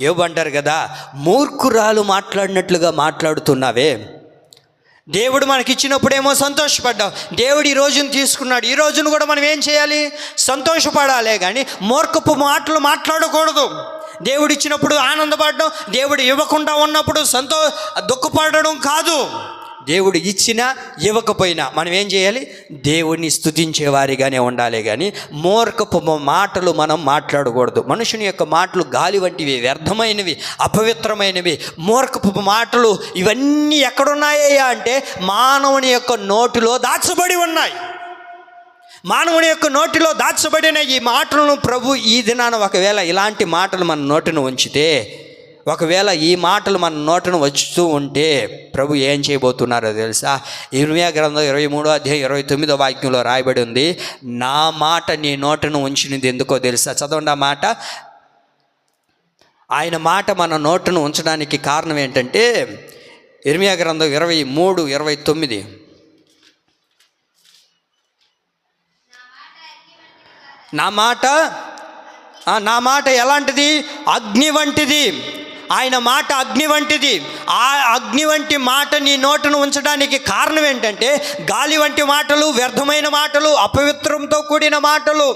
యోబు అంటారు కదా, మూర్ఖురాలు మాట్లాడినట్లుగా మాట్లాడుతున్నావే. దేవుడు మనకిచ్చినప్పుడేమో సంతోషపడ్డాం, దేవుడు ఈ రోజును తీసుకున్నాడు, ఈ రోజును కూడా మనం ఏం చేయాలి? సంతోషపడాలే కానీ మూర్ఖపు మాటలు మాట్లాడకూడదు. దేవుడు ఇచ్చినప్పుడు ఆనందపడడం, దేవుడు ఇవ్వకుండా ఉన్నప్పుడు దుఃఖపడడం కాదు. దేవుడు ఇచ్చినా ఇవ్వకపోయినా మనం ఏం చేయాలి? దేవుడిని స్తుతించే వారిగానే ఉండాలి. కానీ మూర్ఖపు మాటలు మనం మాట్లాడకూడదు. మనుషుని యొక్క మాటలు గాలి వంటివి, వ్యర్థమైనవి, అపవిత్రమైనవి. మూర్ఖపు మాటలు ఇవన్నీ ఎక్కడున్నాయ్యా అంటే మానవుని యొక్క నోటిలో దాచబడి ఉన్నాయి. మానవుని యొక్క నోటిలో దాచబడిన ఈ మాటలను ప్రభు ఈ దినాన ఒకవేళ ఇలాంటి మాటలు మన నోటిని ఉంచితే, ఒకవేళ ఈ మాటలు మన నోటిని వచ్చుతూ ఉంటే ప్రభు ఏం చేయబోతున్నారో తెలుసా? ఇర్మియా గ్రంథం 23వ అధ్యాయం 29వ వాక్యంలో రాయబడి ఉంది, నా మాట నీ నోటిని ఉంచినది ఎందుకో తెలుసా? చదవండి ఆ మాట. ఆయన మాట మన నోటిని ఉంచడానికి కారణం ఏంటంటే ఇర్మియా గ్రంథం 23:29, నా మాట ఎలాంటిది? అగ్ని వంటిది. ఆయన మాట అగ్ని వంటిది. ఆ అగ్ని వంటి మాట నీ నోటును ఉంచడానికి కారణం ఏంటంటే గాలి వంటి మాటలు, వ్యర్థమైన మాటలు, అపవిత్రంతో కూడిన మాటలు,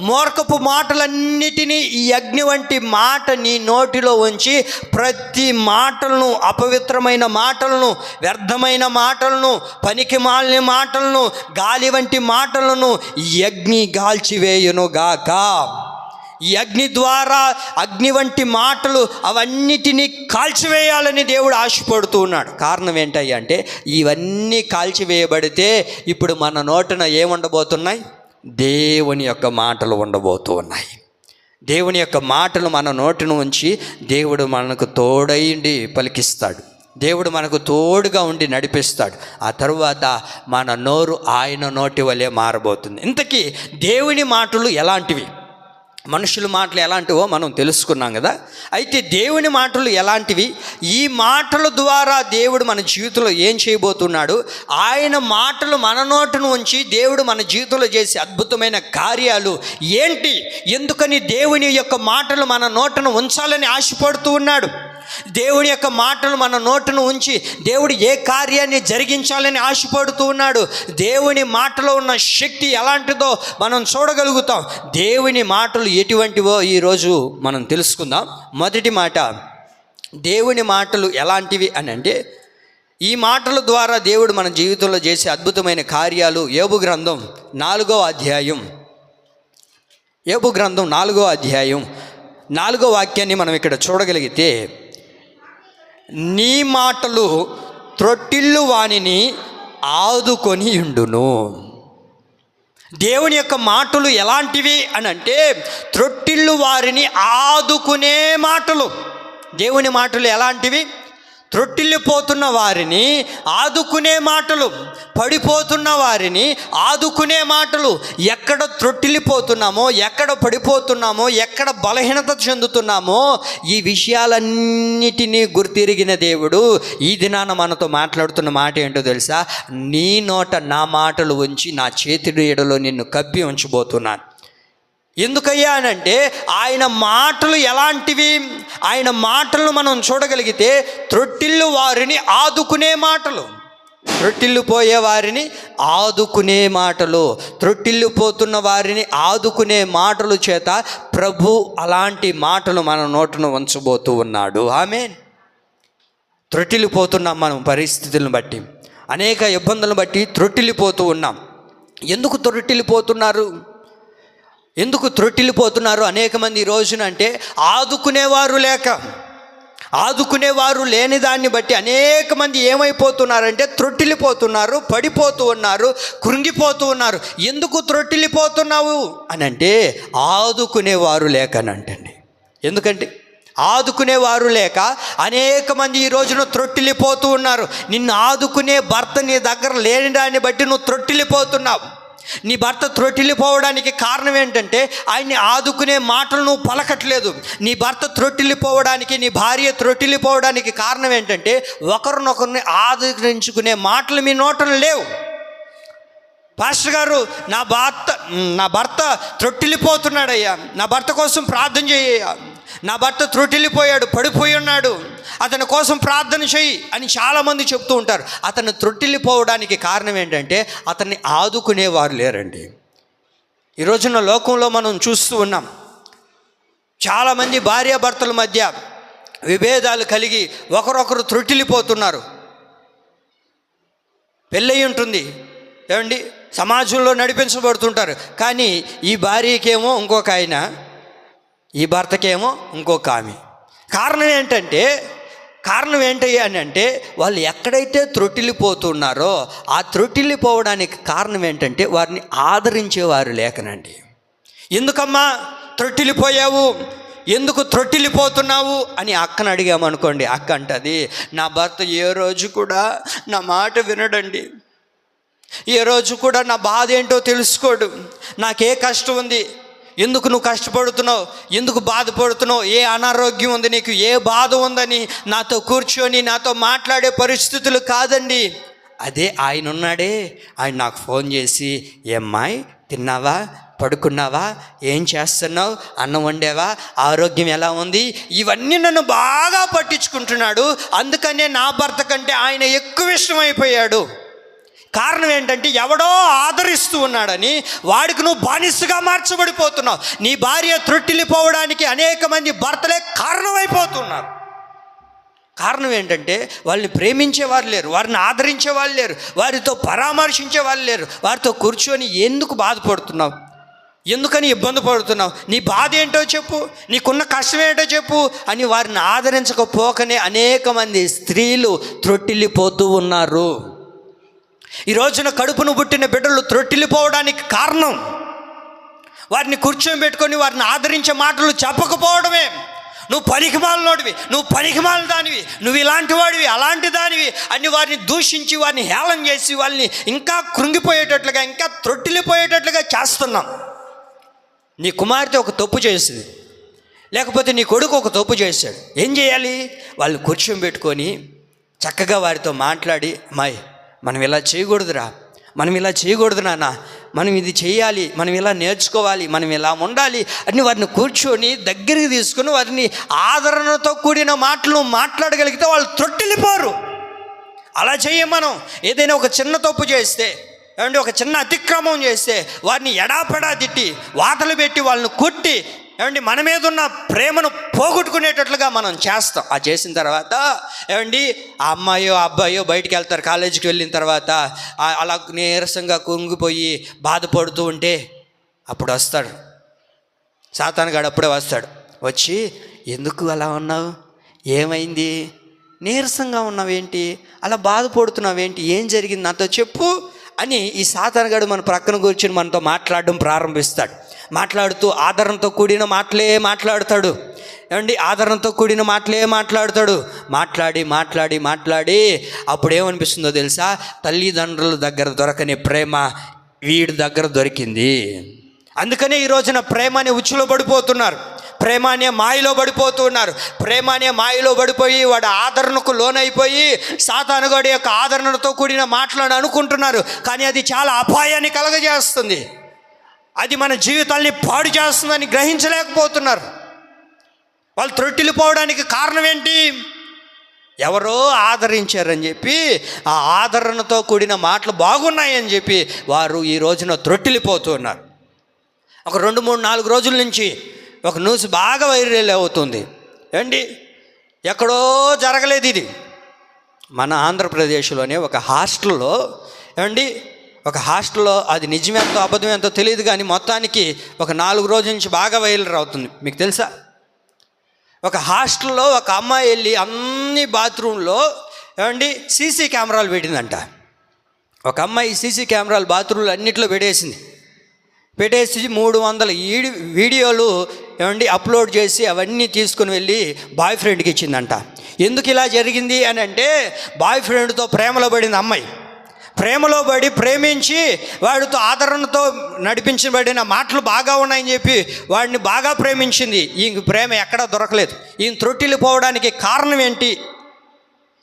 మూర్ఖపు మాటలన్నిటినీ ఈ అగ్ని వంటి మాట నీ నోటిలో ఉంచి ప్రతి మాటలను, అపవిత్రమైన మాటలను, వ్యర్థమైన మాటలను, పనికిమాలిన మాటలను, గాలి వంటి మాటలను ఈ అగ్ని గాల్చివేయును గాక. ఈ అగ్ని ద్వారా, అగ్ని వంటి మాటలు అవన్నిటినీ కాల్చివేయాలని దేవుడు ఆశపడుతూ ఉన్నాడు. కారణం ఏంటయ్యా అంటే ఇవన్నీ కాల్చివేయబడితే ఇప్పుడు మన నోటిన ఏముండబోతున్నాయి? దేవుని యొక్క మాటలు ఉండబోతూ ఉన్నాయి. దేవుని యొక్క మాటలు మన నోటిని ఉంచి దేవుడు మనకు తోడైండి పలికిస్తాడు. దేవుడు మనకు తోడుగా ఉండి నడిపిస్తాడు. ఆ తరువాత మన నోరు ఆయన నోటి వలె మారబోతుంది. ఇంతకీ దేవుని మాటలు ఎలాంటివి? మనుషుల మాటలు ఎలాంటివో మనం తెలుసుకున్నాం కదా. అయితే దేవుని మాటలు ఎలాంటివి? ఈ మాటల ద్వారా దేవుడు మన జీవితంలో ఏం చేయబోతున్నాడు? ఆయన మాటలు మన నోటును ఉంచి దేవుడు మన జీవితంలో చేసే అద్భుతమైన కార్యాలు ఏంటి? ఎందుకని దేవుని యొక్క మాటలు మన నోటును ఉంచాలని ఆశపడుతూ ఉన్నాడు? దేవుని యొక్క మాటలు మన నోటును ఉంచి దేవుడు ఏ కార్యాన్ని జరిగించాలని ఆశపడుతూ ఉన్నాడు? దేవుని మాటలో ఉన్న శక్తి ఎలాంటిదో మనం చూడగలుగుతాం. దేవుని మాటలు ఎటువంటివో ఈరోజు మనం తెలుసుకుందాం. మొదటి మాట, దేవుని మాటలు ఎలాంటివి అని అంటే ఈ మాటల ద్వారా దేవుడు మన జీవితంలో చేసే అద్భుతమైన కార్యాలు. యోబు గ్రంథం 4వ అధ్యాయం, యోబు గ్రంథం 4వ అధ్యాయం 4వ వాక్యాన్ని మనం ఇక్కడ చూడగలిగితే, నీ మాటలు త్రొట్టిల్లు వానిని ఆదుకొని ఉండును. దేవుని యొక్క మాటలు ఎలాంటివి అని అంటే త్రొట్టిల్లు వారిని ఆదుకునే మాటలు. దేవుని మాటలు ఎలాంటివి? త్రొట్టిల్లిపోతున్న వారిని ఆదుకునే మాటలు, పడిపోతున్న వారిని ఆదుకునే మాటలు. ఎక్కడ త్రొట్టిల్లిపోతున్నామో, ఎక్కడ పడిపోతున్నామో, ఎక్కడ బలహీనత చెందుతున్నామో ఈ విషయాలన్నిటినీ గుర్తిరిగిన దేవుడు ఈ దినాన మనతో మాట్లాడుతున్న మాట ఏంటో తెలుసా? నీ నోట నా మాటలు ఉంచి నా చేతి నీడలో నిన్ను కప్పి ఉంచబోతున్నాను. ఎందుకయ్యా అనంటే ఆయన మాటలు ఎలాంటివి? ఆయన మాటలను మనం చూడగలిగితే త్రొట్టిల్లు వారిని ఆదుకునే మాటలు, త్రొట్టిల్లిపోయే వారిని ఆదుకునే మాటలు, త్రొట్టిల్లిపోతున్న వారిని ఆదుకునే మాటలు చేత ప్రభు అలాంటి మాటలు మన నోటును ఉంచబోతూ ఉన్నాడు. ఆమేన్. త్రొట్టిల్లిపోతున్నాం మనం పరిస్థితులను బట్టి, అనేక ఇబ్బందులను బట్టి త్రొట్టిల్లిపోతూ ఉన్నాం. ఎందుకు త్రొట్టిల్లిపోతున్నారు? ఎందుకు త్రొట్టిల్లిపోతున్నారు అనేక మంది ఈ రోజున అంటే ఆదుకునేవారు లేని దాన్ని బట్టి అనేక మంది ఏమైపోతున్నారంటే త్రొట్టిల్లిపోతున్నారు, పడిపోతూ ఉన్నారు, కృంగిపోతూ ఉన్నారు. ఎందుకు త్రొట్టిల్లిపోతున్నావు అని అంటే ఆదుకునేవారు లేకనంటండి. ఎందుకంటే ఆదుకునేవారు లేక అనేక మంది ఈ రోజున త్రొట్టిల్లిపోతూ ఉన్నారు. నిన్ను ఆదుకునే భర్త నీ దగ్గర లేని దాన్ని బట్టి నువ్వు త్రొట్టిల్లిపోతున్నావు. నీ భర్త త్రొట్టిల్లిపోవడానికి కారణం ఏంటంటే ఆయన్ని ఆదుకునే మాటలు నువ్వు పలకట్లేదు. నీ భర్త త్రొట్టిల్లిపోవడానికి, నీ భార్య త్రొట్టిల్లిపోవడానికి కారణం ఏంటంటే ఒకరినొకరిని ఆదరించుకునే మాటలు మీ నోటలు లేవు. పాస్టర్ గారు, నా భర్త త్రొట్టిల్లిపోతున్నాడయ్యా, నా భర్త కోసం ప్రార్థన చేయ్యా, నా భర్త త్రొట్టిల్లిపోయాడు, పడిపోయి ఉన్నాడు, అతని కోసం ప్రార్థన చెయ్యి అని చాలామంది చెప్తూ ఉంటారు. అతను త్రొట్టిల్లిపోవడానికి కారణం ఏంటంటే అతన్ని ఆదుకునేవారు లేరండి. ఈ రోజున లోకంలో మనం చూస్తూ ఉన్నాం, చాలామంది భార్యాభర్తల మధ్య విభేదాలు కలిగి ఒకరొకరు త్రొట్టిల్లిపోతున్నారు. పెళ్ళయి ఉంటుంది, ఏమండి సమాజంలో నడిపించబడుతుంటారు. కానీ ఈ భార్యకేమో ఇంకొక ఆయన, ఈ భర్తకేమో ఇంకొక ఆమె. కారణం ఏంటి అని అంటే వాళ్ళు ఎక్కడైతే త్రొట్టిల్లిపోతున్నారో ఆ త్రొట్టిల్లిపోవడానికి కారణం ఏంటంటే వారిని ఆదరించేవారు లేకనండి. ఎందుకమ్మా త్రొట్టిల్లిపోయావు, ఎందుకు త్రొట్టిల్లిపోతున్నావు అని అక్కను అడిగామనుకోండి, అక్క అంటది, నా భర్త ఏ రోజు కూడా నా మాట వినడండి, ఏ రోజు కూడా నా బాధ ఏంటో తెలుసుకోడు, నాకే కష్టం ఉంది, ఎందుకు నువ్వు కష్టపడుతున్నావు, ఎందుకు బాధపడుతున్నావు, ఏ అనారోగ్యం ఉంది నీకు, ఏ బాధ ఉందని నాతో కూర్చొని నాతో మాట్లాడే పరిస్థితులు కాదండి. అదే ఆయన ఉన్నాడే, ఆయన నాకు ఫోన్ చేసి, ఏమ్మాయి తిన్నావా, పడుకున్నావా, ఏం చేస్తున్నావు, అన్నం వండేవా, ఆరోగ్యం ఎలా ఉంది, ఇవన్నీ నన్ను బాగా పట్టించుకుంటున్నాడు. అందుకనే నా భర్త కంటే ఆయన ఎక్కువ ఇష్టమైపోయాడు. కారణం ఏంటంటే ఎవడో ఆదరిస్తూ ఉన్నాడని వాడికి నువ్వు బానిసగా మార్చబడిపోతున్నావు. నీ భార్య త్రొట్టిల్లిపోవడానికి అనేక మంది భర్తలే కారణమైపోతున్నారు. కారణం ఏంటంటే వాళ్ళని ప్రేమించే వాళ్ళు లేరు, వారిని ఆదరించే వాళ్ళు లేరు, వారితో పరామర్శించే వాళ్ళు లేరు. వారితో కూర్చొని ఎందుకు బాధపడుతున్నావు, ఎందుకని ఇబ్బంది పడుతున్నావు, నీ బాధ ఏంటో చెప్పు, నీకున్న కష్టం ఏంటో చెప్పు అని వారిని ఆదరించకపోకనే అనేక మంది స్త్రీలు త్రొట్టిల్లిపోతూ ఉన్నారు. ఈ రోజున కడుపును పుట్టిన బిడ్డలు త్రొట్టిల్లిపోవడానికి కారణం వారిని కూర్చోబెట్టుకొని వారిని ఆదరించే మాటలు చెప్పకపోవడమే. నువ్వు పనికిమాలినోడివి, నువ్వు పనికిమాలిన దానివి, నువ్వు ఇలాంటి వాడివి, అలాంటి దానివి అని వారిని దూషించి వారిని హేళన చేసి వాళ్ళని ఇంకా కృంగిపోయేటట్లుగా, ఇంకా త్రొట్టిల్లిపోయేటట్లుగా చేస్తున్నాం. నీ కుమార్తె ఒక తప్పు చేసింది, లేకపోతే నీ కొడుకు ఒక తప్పు చేశాడు, ఏం చేయాలి? వాళ్ళు కూర్చోబెట్టుకొని చక్కగా వారితో మాట్లాడి, అమ్మాయి మనం ఇలా చేయకూడదురా, మనం ఇలా చేయకూడదు నాన్న, మనం ఇది చేయాలి, మనం ఇలా నేర్చుకోవాలి, మనం ఇలా ఉండాలి అని వారిని కూర్చొని దగ్గరికి తీసుకుని వారిని ఆదరణతో కూడిన మాటలు మాట్లాడగలిగితే వాళ్ళు త్రొట్టిల్లిపోరు. అలా చేయం. మనం ఏదైనా ఒక చిన్న తప్పు చేస్తే, ఏమంటే ఒక చిన్న అతిక్రమం చేస్తే వారిని ఎడాపెడా తిట్టి వాతలు పెట్టి వాళ్ళని కొట్టి, ఏమండి మన మీద ఉన్న ప్రేమను పోగొట్టుకునేటట్లుగా మనం చేస్తాం. ఆ చేసిన తర్వాత ఏమండి ఆ అమ్మాయో అబ్బాయో బయటికి వెళ్తారు, కాలేజీకి వెళ్ళిన తర్వాత అలా నీరసంగా కుంగిపోయి బాధపడుతూ ఉంటే అప్పుడు వస్తాడు సాతానుగాడు, అప్పుడే వస్తాడు. వచ్చి ఎందుకు అలా ఉన్నావు, ఏమైంది, నీరసంగా ఉన్నావేంటి, అలా బాధపడుతున్నావేంటి, ఏం జరిగింది నాతో చెప్పు అని ఈ సాతానుగాడు మన ప్రక్కన కూర్చొని మనతో మాట్లాడడం ప్రారంభిస్తాడు. మాట్లాడుతూ ఆదరణతో కూడిన మాటలే మాట్లాడతాడు. ఏమండి ఆదరణతో కూడిన మాటలే మాట్లాడతాడు. మాట్లాడి అప్పుడు ఏమనిపిస్తుందో తెలుసా, తల్లిదండ్రుల దగ్గర దొరకని ప్రేమ వీడి దగ్గర దొరికింది. అందుకనే ఈ రోజున ప్రేమ అనే ఉచ్చులో పడిపోతున్నారు, ప్రేమ అనే మాయలో పడిపోతున్నారు. ప్రేమ అనే మాయలో పడిపోయి వాడి ఆదరణకు లోనైపోయి సాతానుగాడి యొక్క ఆదరణతో కూడిన మాటలను అనుకుంటున్నారు. కానీ అది చాలా అపాయాన్ని కలగజేస్తుంది, అది మన జీవితాల్ని పాడు చేస్తుందని గ్రహించలేకపోతున్నారు. వాళ్ళు త్రొట్టిల్లిపోవడానికి కారణం ఏంటి? ఎవరో ఆదరించారని చెప్పి, ఆ ఆదరణతో కూడిన మాటలు బాగున్నాయని చెప్పి వారు ఈ రోజున త్రొట్టిల్లిపోతున్నారు. ఒక 2, 3, 4 రోజుల నుంచి ఒక న్యూస్ బాగా వైరల్ అవుతుంది. ఏంటి, ఎక్కడో జరగలేదు ఇది, మన ఆంధ్రప్రదేశ్లోనే ఒక హాస్టల్లో, ఏమండి ఒక హాస్టల్లో, అది నిజమేంతో అబద్ధమేంతో తెలియదు కానీ మొత్తానికి ఒక 4 రోజుల నుంచి బాగా వైరల్ అవుతుంది. మీకు తెలుసా, ఒక హాస్టల్లో ఒక అమ్మాయి వెళ్ళి అన్ని బాత్రూంలో ఏమండి సీసీ కెమెరాలు పెట్టిందంట. ఒక అమ్మాయి సీసీ కెమెరాలు బాత్రూంలో అన్నింటిలో పెట్టేసి 300 వీడియోలు ఏమండి అప్లోడ్ చేసి అవన్నీ తీసుకుని వెళ్ళి బాయ్ ఫ్రెండ్కి ఇచ్చిందంట. ఎందుకు ఇలా జరిగింది అని అంటే, బాయ్ ఫ్రెండ్తో ప్రేమలో పడింది అమ్మాయి. ప్రేమలో పడి ప్రేమించి వాడితో ఆదరణతో నడిపించబడిన మాటలు బాగా ఉన్నాయని చెప్పి వాడిని బాగా ప్రేమించింది. ఈ ప్రేమ ఎక్కడా దొరకలేదు. ఈయన త్రొట్టిల్లిపోవడానికి కారణం ఏంటి,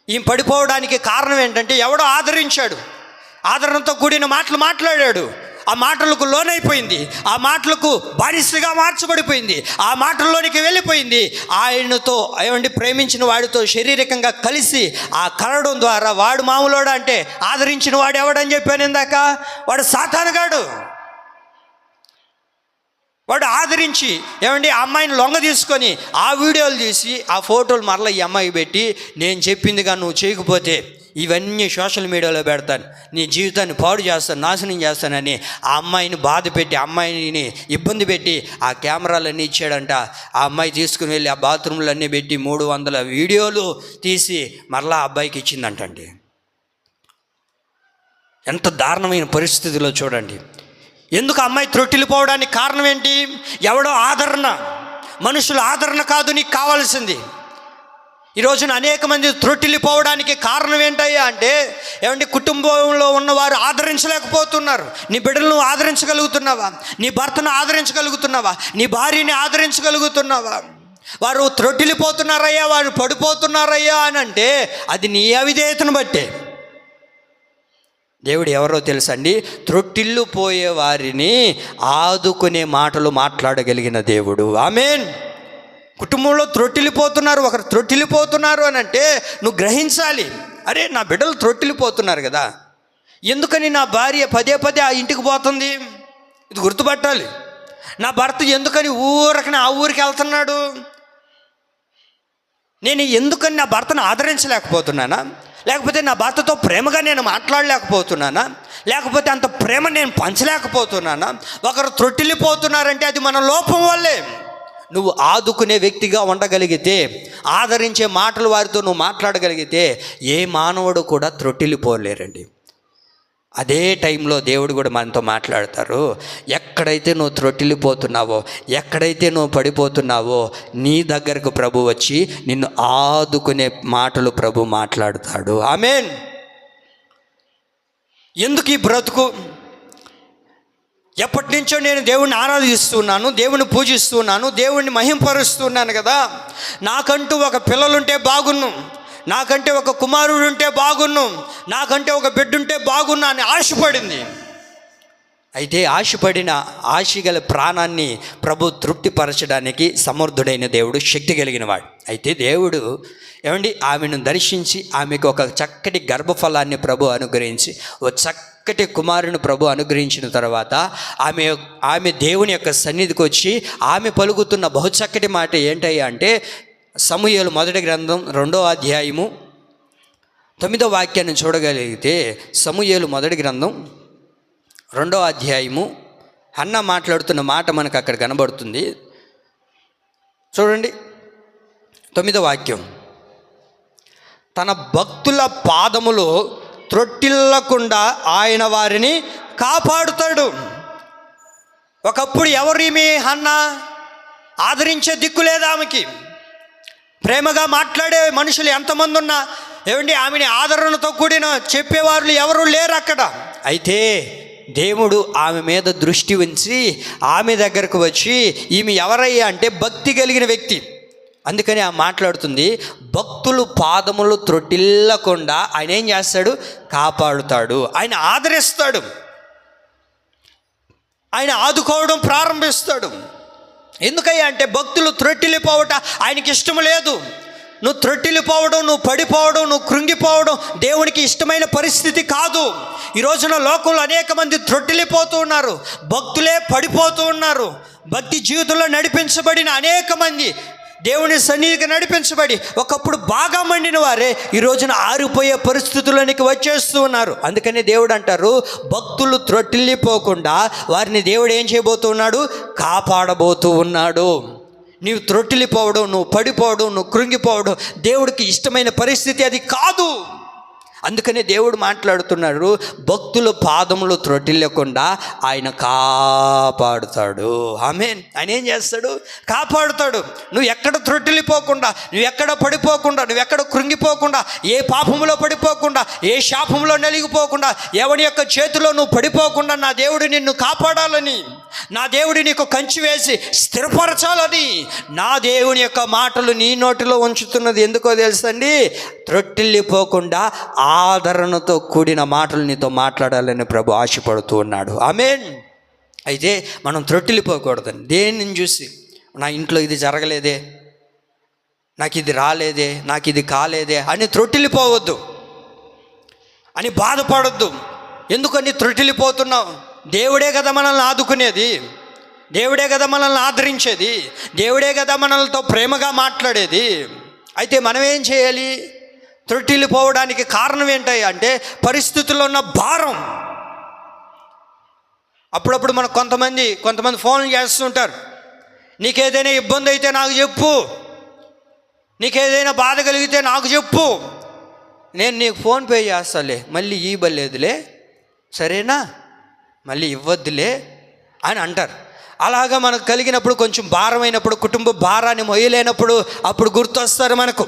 ఈయన పడిపోవడానికి కారణం ఏంటంటే ఎవడో ఆదరించాడు, ఆదరణతో కూడిన మాటలు మాట్లాడాడు, ఆ మాటలకు లోనైపోయింది, ఆ మాటలకు బానిసగా మార్చబడిపోయింది, ఆ మాటల్లోనికి వెళ్ళిపోయింది. ఆయనతో ఏమండి ప్రేమించిన వాడితో శారీరకంగా కలిసి ఆ కలడం ద్వారా వాడు మామూలోడా అంటే ఆదరించిన వాడు ఎవడని చెప్పాను ఇందాక, వాడు సాతానుగాడు. వాడు ఆదరించి ఏమండి ఆ అమ్మాయిని లొంగ తీసుకొని ఆ వీడియోలు తీసి ఆ ఫోటోలు మరలా ఈ అమ్మాయికి పెట్టి, నేను చెప్పిందిగా నువ్వు చేయకపోతే ఇవన్నీ సోషల్ మీడియాలో పెడతాను, నీ జీవితాన్ని పాడు చేస్తాను, నాశనం చేస్తానని ఆ అమ్మాయిని బాధ పెట్టి, అమ్మాయిని ఇబ్బంది పెట్టి ఆ కెమెరాలన్నీ ఇచ్చాడంట. ఆ అమ్మాయి తీసుకుని వెళ్ళి ఆ బాత్రూంలన్నీ పెట్టి 300 వీడియోలు తీసి మరలా ఆ అబ్బాయికి ఇచ్చిందంటండి. ఎంత దారుణమైన పరిస్థితిలో చూడండి. ఎందుకు అమ్మాయి త్రొట్టిల్లిపోవడానికి కారణం ఏంటి? ఎవడో ఆదరణ, మనుషుల ఆదరణ కాదు నీకు కావాల్సింది. ఈ రోజున అనేక మంది త్రొట్టిల్లిపోవడానికి కారణం ఏంటయ్యా అంటే, ఏమంటే కుటుంబంలో ఉన్నవారు ఆదరించలేకపోతున్నారు. నీ బిడ్డలను ఆదరించగలుగుతున్నావా? నీ భర్తను ఆదరించగలుగుతున్నావా? నీ భార్యని ఆదరించగలుగుతున్నావా? వారు త్రొట్టిల్లిపోతున్నారయ్యా, వారు పడిపోతున్నారయ్యా అని అంటే అది నీ అవిధేయతను బట్టే. దేవుడు ఎవరో తెలుసండి? త్రొట్టిల్లు పోయే వారిని ఆదుకునే మాటలు మాట్లాడగలిగిన దేవుడు. ఆమేన్. కుటుంబంలో త్రొట్టిల్లిపోతున్నారు, ఒకరు త్రొట్టిల్లిపోతున్నారు అని అంటే నువ్వు గ్రహించాలి. అరే, నా బిడ్డలు త్రొట్టిల్లిపోతున్నారు కదా, ఎందుకని నా భార్య పదే పదే ఆ ఇంటికి పోతుంది? ఇది గుర్తుపట్టాలి. నా భర్త ఎందుకని ఊరకనే ఆ ఊరికి వెళ్తున్నాడు? నేను ఎందుకని నా భర్తను ఆదరించలేకపోతున్నానా? లేకపోతే నా భర్తతో ప్రేమగా నేను మాట్లాడలేకపోతున్నానా? లేకపోతే అంత ప్రేమ నేను పంచలేకపోతున్నానా? ఒకరు త్రొట్టిల్లిపోతున్నారంటే అది మన లోపం వల్లే. నువ్వు ఆదుకునే వ్యక్తిగా ఉండగలిగితే, ఆదరించే మాటలు వారితో నువ్వు మాట్లాడగలిగితే ఏ మానవుడు కూడా త్రొట్టిల్లిపోలేరండి. అదే టైంలో దేవుడు కూడా మనతో మాట్లాడతారు. ఎక్కడైతే నువ్వు త్రొట్టిల్లిపోతున్నావో, ఎక్కడైతే నువ్వు పడిపోతున్నావో, నీ దగ్గరకు ప్రభు వచ్చి నిన్ను ఆదుకునే మాటలు ప్రభు మాట్లాడతాడు. ఆమేన్. ఎందుకు ఈ బ్రతుకు? ఎప్పటి నుంచో నేను దేవుణ్ణి ఆరాధిస్తున్నాను, దేవుణ్ణి పూజిస్తున్నాను, దేవుణ్ణి మహింపరుస్తున్నాను కదా. నాకంటూ ఒక పిల్లలుంటే బాగున్ను, నాకంటే ఒక కుమారుడు ఉంటే బాగున్ను, నాకంటే ఒక బిడ్డ ఉంటే బాగున్నా అని ఆశపడింది. అయితే ఆశపడిన ఆశగల ప్రాణాన్ని ప్రభు తృప్తిపరచడానికి సమర్థుడైన దేవుడు, శక్తి కలిగిన వాడు. అయితే దేవుడు ఏమండి ఆమెను దర్శించి ఆమెకు ఒక చక్కటి గర్భఫలాన్ని ప్రభు అనుగ్రహించి, ఓ చక్కటి కుమారుని ప్రభు అనుగ్రహించిన తర్వాత ఆమె దేవుని యొక్క సన్నిధికి వచ్చి ఆమె పలుకుతున్న బహుచక్కటి మాట ఏంటయ్యా అంటే, సమూయేలు మొదటి గ్రంథం 2వ అధ్యాయము 9వ వాక్యాన్ని చూడగలిగితే, సమూయేలు మొదటి గ్రంథం 2వ అధ్యాయము హన్న మాట్లాడుతున్న మాట మనకు అక్కడ కనబడుతుంది. చూడండి 9వ వాక్యం. తన భక్తుల పాదములో త్రొట్టిల్లకుండా ఆయన వారిని కాపాడుతాడు. ఒకప్పుడు ఎవరేమి హన్న ఆదరించే దిక్కు లేదు ఆమెకి. ప్రేమగా మాట్లాడే మనుషులు ఎంతమంది ఉన్నా ఏమండి ఆమెని ఆదరణతో కూడిన చెప్పేవారు ఎవరు లేరు అక్కడ. అయితే దేవుడు ఆమె మీద దృష్టి ఉంచి ఆమె దగ్గరకు వచ్చి, ఈమె ఎవరయ్యా అంటే భక్తి కలిగిన వ్యక్తి. అందుకని ఆ మాట్లాడుతుంది, భక్తులు పాదములు త్రొట్టిల్లకుండా ఆయన ఏం చేస్తాడు? కాపాడుతాడు. ఆయన ఆదరిస్తాడు, ఆయన ఆదుకోవడం ప్రారంభిస్తాడు. ఎందుకయ్యా అంటే భక్తులు త్రొట్టిల్లిపోవట ఆయనకి ఇష్టం లేదు. నువ్వు త్రొట్టిల్లిపోవడం, నువ్వు పడిపోవడం, నువ్వు కృంగిపోవడం దేవునికి ఇష్టమైన పరిస్థితి కాదు. ఈ రోజున లోకంలో అనేక మంది త్రొట్టిల్లిపోతూ ఉన్నారు, భక్తులే పడిపోతూ ఉన్నారు. భక్తి జీవితంలో నడిపించబడిన అనేక మంది, దేవుని సన్నిధికి నడిపించబడి ఒకప్పుడు బాగా మండిన వారే ఈ రోజున ఆరిపోయే పరిస్థితుల్లోనికి వచ్చేస్తూ ఉన్నారు. అందుకని దేవుడు అంటారు, భక్తులు త్రొట్టిల్లిపోకుండా వారిని దేవుడు ఏం చేయబోతున్నాడు? కాపాడబోతూ ఉన్నాడు. నీవు త్రొట్టిల్లిపోవడం, నువ్వు పడిపోవడం, నువ్వు కృంగిపోవడం దేవుడికి ఇష్టమైన పరిస్థితి అది కాదు. అందుకనే దేవుడు మాట్లాడుతున్నాడు, భక్తుల పాదములు త్రొట్టిల్లకుండా ఆయన కాపాడుతాడు. ఆమేన్. ఆయన ఏం చేస్తాడు? కాపాడుతాడు. నువ్వు ఎక్కడ త్రొట్టిల్లిపోకుండా, నువ్వు ఎక్కడ పడిపోకుండా, నువ్వు ఎక్కడ కృంగిపోకుండా, ఏ పాపంలో పడిపోకుండా, ఏ శాపంలో నలిగిపోకుండా, ఎవరి యొక్క చేతిలో నువ్వు పడిపోకుండా నా దేవుడు నిన్ను కాపాడాలని, నా దేవుడు నీకు కంచి వేసి స్థిరపరచాలని నా దేవుని యొక్క మాటలు నీ నోటిలో ఉంచుతున్నది ఎందుకో తెలుసండి? త్రొట్టిల్లిపోకుండా ఆదరణతో కూడిన మాటలు నీతో మాట్లాడాలని ప్రభు ఆశపడుతూ ఉన్నాడు. ఆమేన్. అయితే మనం త్రొట్టిల్లిపోకూడదండి. దేనిని చూసి, నా ఇంట్లో ఇది జరగలేదే, నాకు ఇది రాలేదే, నాకు ఇది కాలేదే అని త్రొట్టిల్లిపోవద్దు, అని బాధపడొద్దు. ఎందుకని త్రొట్టిల్లిపోతున్నావు? దేవుడే కదా మనల్ని ఆదుకునేది, దేవుడే కదా మనల్ని ఆదరించేది, దేవుడే కదా మనలతో ప్రేమగా మాట్లాడేది. అయితే మనం ఏం చేయాలి? త్రొట్టిల్లిపోవడానికి కారణం ఏంటి అంటే పరిస్థితుల్లో ఉన్న భారం. అప్పుడప్పుడు మనకు కొంతమంది ఫోన్లు చేస్తుంటారు. నీకేదైనా ఇబ్బంది అయితే నాకు చెప్పు, నీకేదైనా బాధ కలిగితే నాకు చెప్పు, నేను నీకు ఫోన్పే చేస్తాలే, మళ్ళీ ఇవ్వలేదులే, సరేనా, మళ్ళీ ఇవ్వద్దులే అని అంటారు. అలాగా మనకు కలిగినప్పుడు, కొంచెం భారమైనప్పుడు, కుటుంబ భారాన్ని మొయ్యలేనప్పుడు అప్పుడు గుర్తొస్తారు. మనకు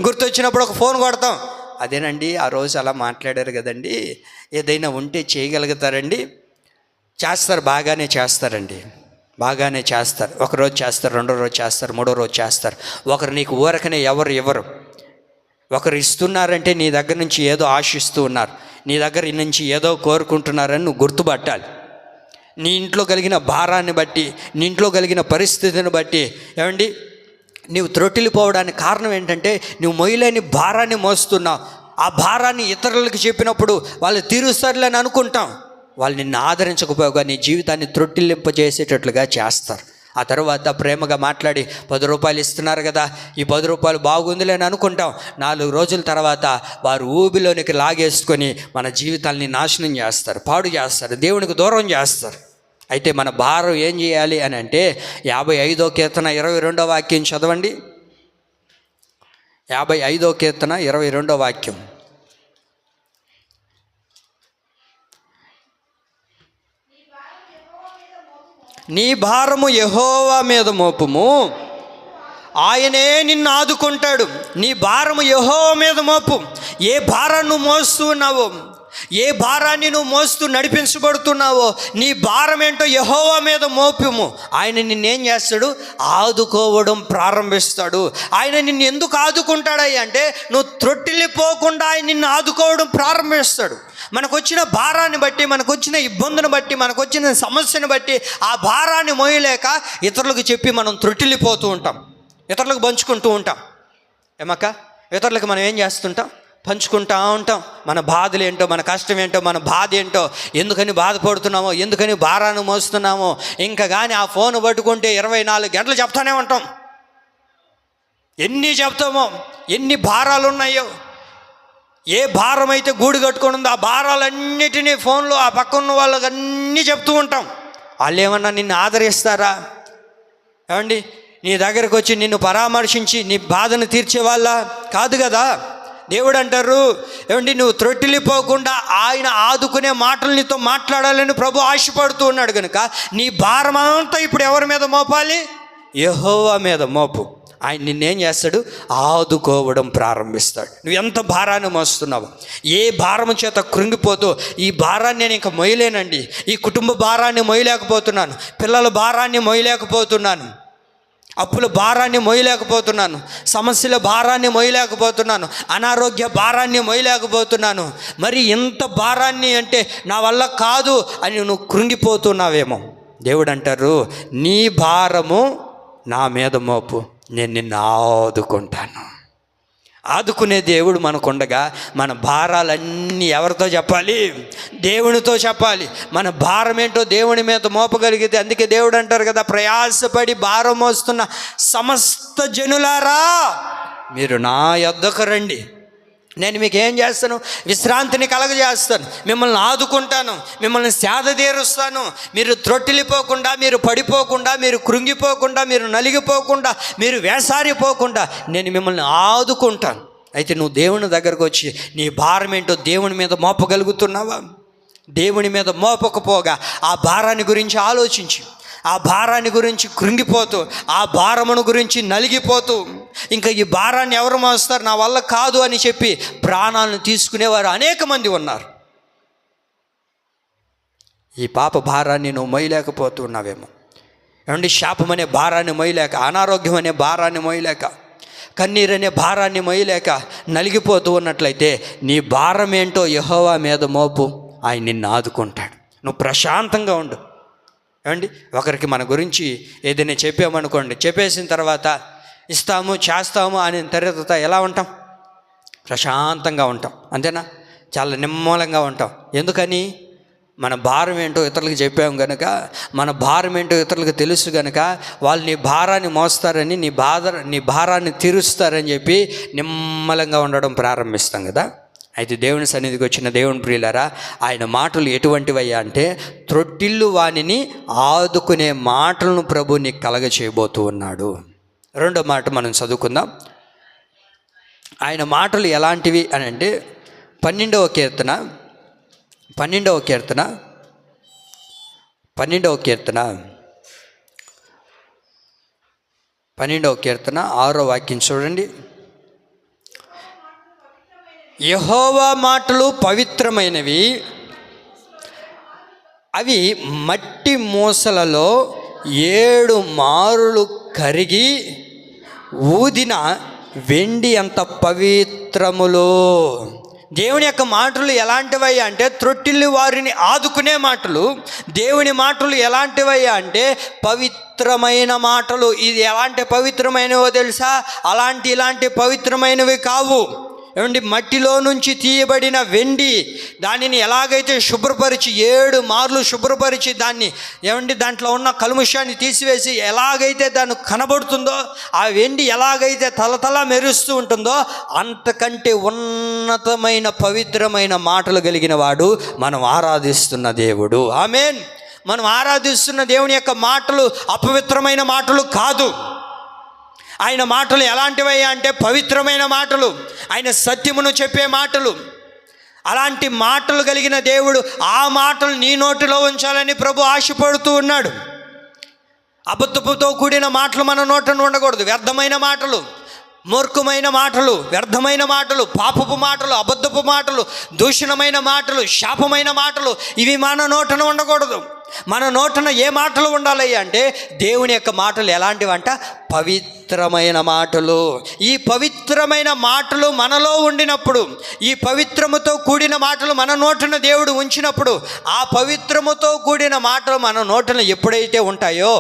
గుర్తొచ్చినప్పుడు ఒక ఫోన్ కొడతాం. అదేనండి, ఆ రోజు అలా మాట్లాడారు కదండి, ఏదైనా ఉంటే చేయగలుగుతారండి. చేస్తారు, బాగానే చేస్తారండి, బాగానే చేస్తారు. ఒకరోజు చేస్తారు, రెండో రోజు చేస్తారు, మూడో రోజు చేస్తారు. ఒకరు నీకు ఊరకనే ఎవరు ఇవ్వరు. ఒకరు ఇస్తున్నారంటే నీ దగ్గర నుంచి ఏదో ఆశిస్తూ ఉన్నారు, నీ దగ్గర నుంచి ఏదో కోరుకుంటున్నారని నువ్వు గుర్తుపట్టాలి. నీ ఇంట్లో కలిగిన భారాన్ని బట్టి, నీ ఇంట్లో కలిగిన పరిస్థితిని బట్టి ఏమండి నీవు త్రొట్టిల్లిపోవడానికి కారణం ఏంటంటే నువ్వు మొయ్యలేని భారాన్ని మోస్తున్నావు. ఆ భారాన్ని ఇతరులకు చెప్పినప్పుడు వాళ్ళు తీరుస్తారులని అనుకుంటాం. వాళ్ళు నిన్ను ఆదరించకపోగా నీ జీవితాన్ని త్రొట్టిల్లింపజేసేటట్లుగా చేస్తారు. ఆ తర్వాత ప్రేమగా మాట్లాడి 10 రూపాయలు ఇస్తున్నారు కదా, ఈ 10 రూపాయలు బాగుందిలే అని అనుకుంటాం. 4 రోజుల తర్వాత వారు ఊబిలోనికి లాగేసుకొని మన జీవితాన్ని నాశనం చేస్తారు, పాడు చేస్తారు, దేవునికి దూరం చేస్తారు. అయితే మన భారం ఏం చేయాలి అని అంటే 55వ కీర్తన 22వ వాక్యం చదవండి. 55వ కీర్తన 22వ వాక్యం. నీ భారము యెహోవా మీద మోపుము, ఆయనే నిన్ను ఆదుకుంటాడు. నీ భారము యెహోవా మీద మోపు. ఏ భారాన్ని నువ్వు మోస్తూ ఉన్నావో, ఏ భారాన్ని నువ్వు మోస్తూ నడిపించబడుతున్నావో, నీ భారం ఏంటో యెహోవా మీద మోపుము. ఆయన నిన్నేం చేస్తాడు? ఆదుకోవడం ప్రారంభిస్తాడు. ఆయన నిన్ను ఎందుకు ఆదుకుంటాడయ్య అంటే నువ్వు త్రొట్టిల్లిపోకుండా ఆయన నిన్ను ఆదుకోవడం ప్రారంభిస్తాడు. మనకు వచ్చిన భారాన్ని బట్టి, మనకు వచ్చిన ఇబ్బందిని బట్టి, మనకు వచ్చిన సమస్యను బట్టి ఆ భారాన్ని మోయలేక ఇతరులకు చెప్పి మనం త్రొట్టిల్లిపోతూ ఉంటాం, ఇతరులకు పంచుకుంటూ ఉంటాం. ఏమక్క, ఇతరులకు మనం ఏం చేస్తుంటాం? పంచుకుంటూ ఉంటాం. మన బాధలు ఏంటో, మన కష్టం ఏంటో, మన బాధ ఏంటో, ఎందుకని బాధపడుతున్నామో, ఎందుకని భారాన్ని మోస్తున్నామో. ఇంకా కానీ ఆ ఫోన్ పట్టుకుంటే 24 గంటలు చెప్తానే ఉంటాం. ఎన్ని చెప్తామో, ఎన్ని భారాలు ఉన్నాయో. ఏ భారం అయితే గూడు కట్టుకొని ఉందో ఆ భారాలన్నిటినీ ఫోన్లో ఆ పక్కన్న వాళ్ళకి అన్నీ చెప్తూ ఉంటాం. వాళ్ళు ఏమన్నా నిన్ను ఆదరిస్తారా? ఏమండి, నీ దగ్గరకు వచ్చి నిన్ను పరామర్శించి నీ బాధను తీర్చేవాళ్ళ కాదు కదా. దేవుడు అంటారు, ఏమండి, నువ్వు త్రొట్టిల్లిపోకుండా ఆయన ఆదుకునే మాటలు నీతో మాట్లాడాలని ప్రభు ఆశపడుతూ ఉన్నాడు. కనుక నీ భారం అంతా ఇప్పుడు ఎవరి మీద మోపాలి? యెహోవా మీద మోపు. ఆయన నిన్నేం చేస్తాడు? ఆదుకోవడం ప్రారంభిస్తాడు. నువ్వు ఎంత భారాన్ని మోస్తున్నావు, ఏ భారము చేత కృంగిపోతూ ఈ భారాన్ని నేను ఇంకా మొయ్యలేనండి, ఈ కుటుంబ భారాన్ని మొయ్యలేకపోతున్నాను, పిల్లల భారాన్ని మొయ్యలేకపోతున్నాను, అప్పుల భారాన్ని మొయ్యలేకపోతున్నాను, సమస్యల భారాన్ని మొయ్యలేకపోతున్నాను, అనారోగ్య భారాన్ని మొయ్యలేకపోతున్నాను, మరి ఇంత భారాన్ని అంటే నా వల్ల కాదు అని నువ్వు కృంగిపోతున్నావేమో. దేవుడు అంటారు, నీ భారము నా మీద మోపు, నేను నిన్ను ఆదుకుంటాను. ఆదుకునే దేవుడు మనకుండగా మన భారాలన్నీ ఎవరితో చెప్పాలి? దేవునితో చెప్పాలి. మన భారం ఏంటో దేవుని మీద మోపగలిగితే, అందుకే దేవుడు అంటారు కదా, ప్రయాసపడి భారం మోస్తున్న సమస్త జనులారా మీరు నా యొద్దకు రండి, నేను మీకు ఏం చేస్తాను? విశ్రాంతిని కలగజేస్తాను, మిమ్మల్ని ఆదుకుంటాను, మిమ్మల్ని సేద తీరుస్తాను. మీరు త్రొట్టిల్లిపోకుండా, మీరు పడిపోకుండా, మీరు కృంగిపోకుండా, మీరు నలిగిపోకుండా, మీరు వేసారిపోకుండా నేను మిమ్మల్ని ఆదుకుంటాను. అయితే నువ్వు దేవుని దగ్గరకు వచ్చి నీ భారం ఏంటో దేవుని మీద మోపగలుగుతున్నావా? దేవుని మీద మోపకపోగా ఆ భారాన్ని గురించి ఆలోచించి, ఆ భారాన్ని గురించి కృంగిపోతూ, ఆ భారమును గురించి నలిగిపోతూ, ఇంకా ఈ భారాన్ని ఎవరు మోస్తారు, నా వల్ల కాదు అని చెప్పి ప్రాణాలను తీసుకునేవారు అనేక మంది ఉన్నారు. ఈ పాప భారాన్ని నువ్వు మొయ్యలేకపోతున్నావేమో. ఏమండి, శాపం అనే భారాన్ని మొయ్యలేక, అనారోగ్యం అనే భారాన్ని మొయ్యలేక, కన్నీరు అనే భారాన్ని మొయ్యలేక నలిగిపోతూ ఉన్నట్లయితే నీ భారం ఏంటో యెహోవా మీద మోపు, ఆయన నిన్ను ఆదుకుంటాడు. నువ్వు ప్రశాంతంగా ఉండు. ఏమండి, ఒకరికి మన గురించి ఏదైనా చెప్పామనుకోండి, చెప్పేసిన తర్వాత ఇస్తాము చేస్తాము అని తర్వాత ఎలా ఉంటాం? ప్రశాంతంగా ఉంటాం, అంతేనా? చాలా నిమ్మలంగా ఉంటాం. ఎందుకని? మన భారం ఏంటో ఇతరులకు చెప్పాము కనుక, మన భారం ఏంటో ఇతరులకు తెలుసు కనుక వాళ్ళు నీ భారాన్ని మోస్తారని, నీ భారాన్ని తీరుస్తారని చెప్పి నిమ్మలంగా ఉండడం ప్రారంభిస్తాం కదా. అయితే దేవుని సన్నిధికి వచ్చిన దేవుని ప్రియులారా, ఆయన మాటలు ఎటువంటివయ్యా అంటే త్రొట్టిల్లు వానిని ఆదుకునే మాటలను ప్రభు నీకు కలగ చేయబోతూ ఉన్నాడు. రెండో మాట మనం చదువుకుందాం. ఆయన మాటలు ఎలాంటివి అని అంటే 12వ కీర్తన 6వ వాక్యం చూడండి. యెహోవా మాటలు పవిత్రమైనవి, అవి మట్టి మూసలలో 7 మారులు కరిగి ఊదిన వెండి అంత పవిత్రములో. దేవుని యొక్క మాటలు ఎలాంటివయ్యా అంటే త్రొట్టిల్లి వారిని ఆదుకునే మాటలు. దేవుని మాటలు ఎలాంటివయ్యా అంటే పవిత్రమైన మాటలు. ఇది ఎలాంటి పవిత్రమైనవో తెలుసా? ఇలాంటి పవిత్రమైనవి కావు. ఏమండి, మట్టిలో నుంచి తీయబడిన వెండి, దానిని ఎలాగైతే శుభ్రపరిచి 7 మార్లు శుభ్రపరిచి దాన్ని దాంట్లో ఉన్న కల్ముషాన్ని తీసివేసి ఎలాగైతే దాన్ని కనబడుతుందో, ఆ వెండి ఎలాగైతే తలతల మెరుస్తూ ఉంటుందో, అంతకంటే ఉన్నతమైన పవిత్రమైన మాటలు కలిగిన వాడు మనం ఆరాధిస్తున్న దేవుడు. ఆమేన్. మనం ఆరాధిస్తున్న దేవుని యొక్క మాటలు అపవిత్రమైన మాటలు కాదు. ఆయన మాటలు ఎలాంటివయ్యా అంటే పవిత్రమైన మాటలు, ఆయన సత్యమును చెప్పే మాటలు. అలాంటి మాటలు కలిగిన దేవుడు ఆ మాటలు నీ నోటిలో ఉంచాలని ప్రభు ఆశపడుతూ ఉన్నాడు. అబద్ధపుతో కూడిన మాటలు మన నోటను ఉండకూడదు. వ్యర్థమైన మాటలు, మూర్ఖమైన మాటలు, వ్యర్థమైన మాటలు, పాపపు మాటలు, అబద్ధపు మాటలు, దూషణమైన మాటలు, శాపమైన మాటలు, ఇవి మన నోటన ఉండకూడదు. మన నోటన ఏ మాటలు ఉండాలి అంటే దేవుని యొక్క మాటలు ఎలాంటివంట? పవిత్రమైన మాటలు. ఈ పవిత్రమైన మాటలు మనలో ఉండినప్పుడు, ఈ పవిత్రముతో కూడిన మాటలు మన నోటన దేవుడు ఉంచినప్పుడు, ఆ పవిత్రముతో కూడిన మాటలు మన నోటన ఎప్పుడైతే ఉంటాయో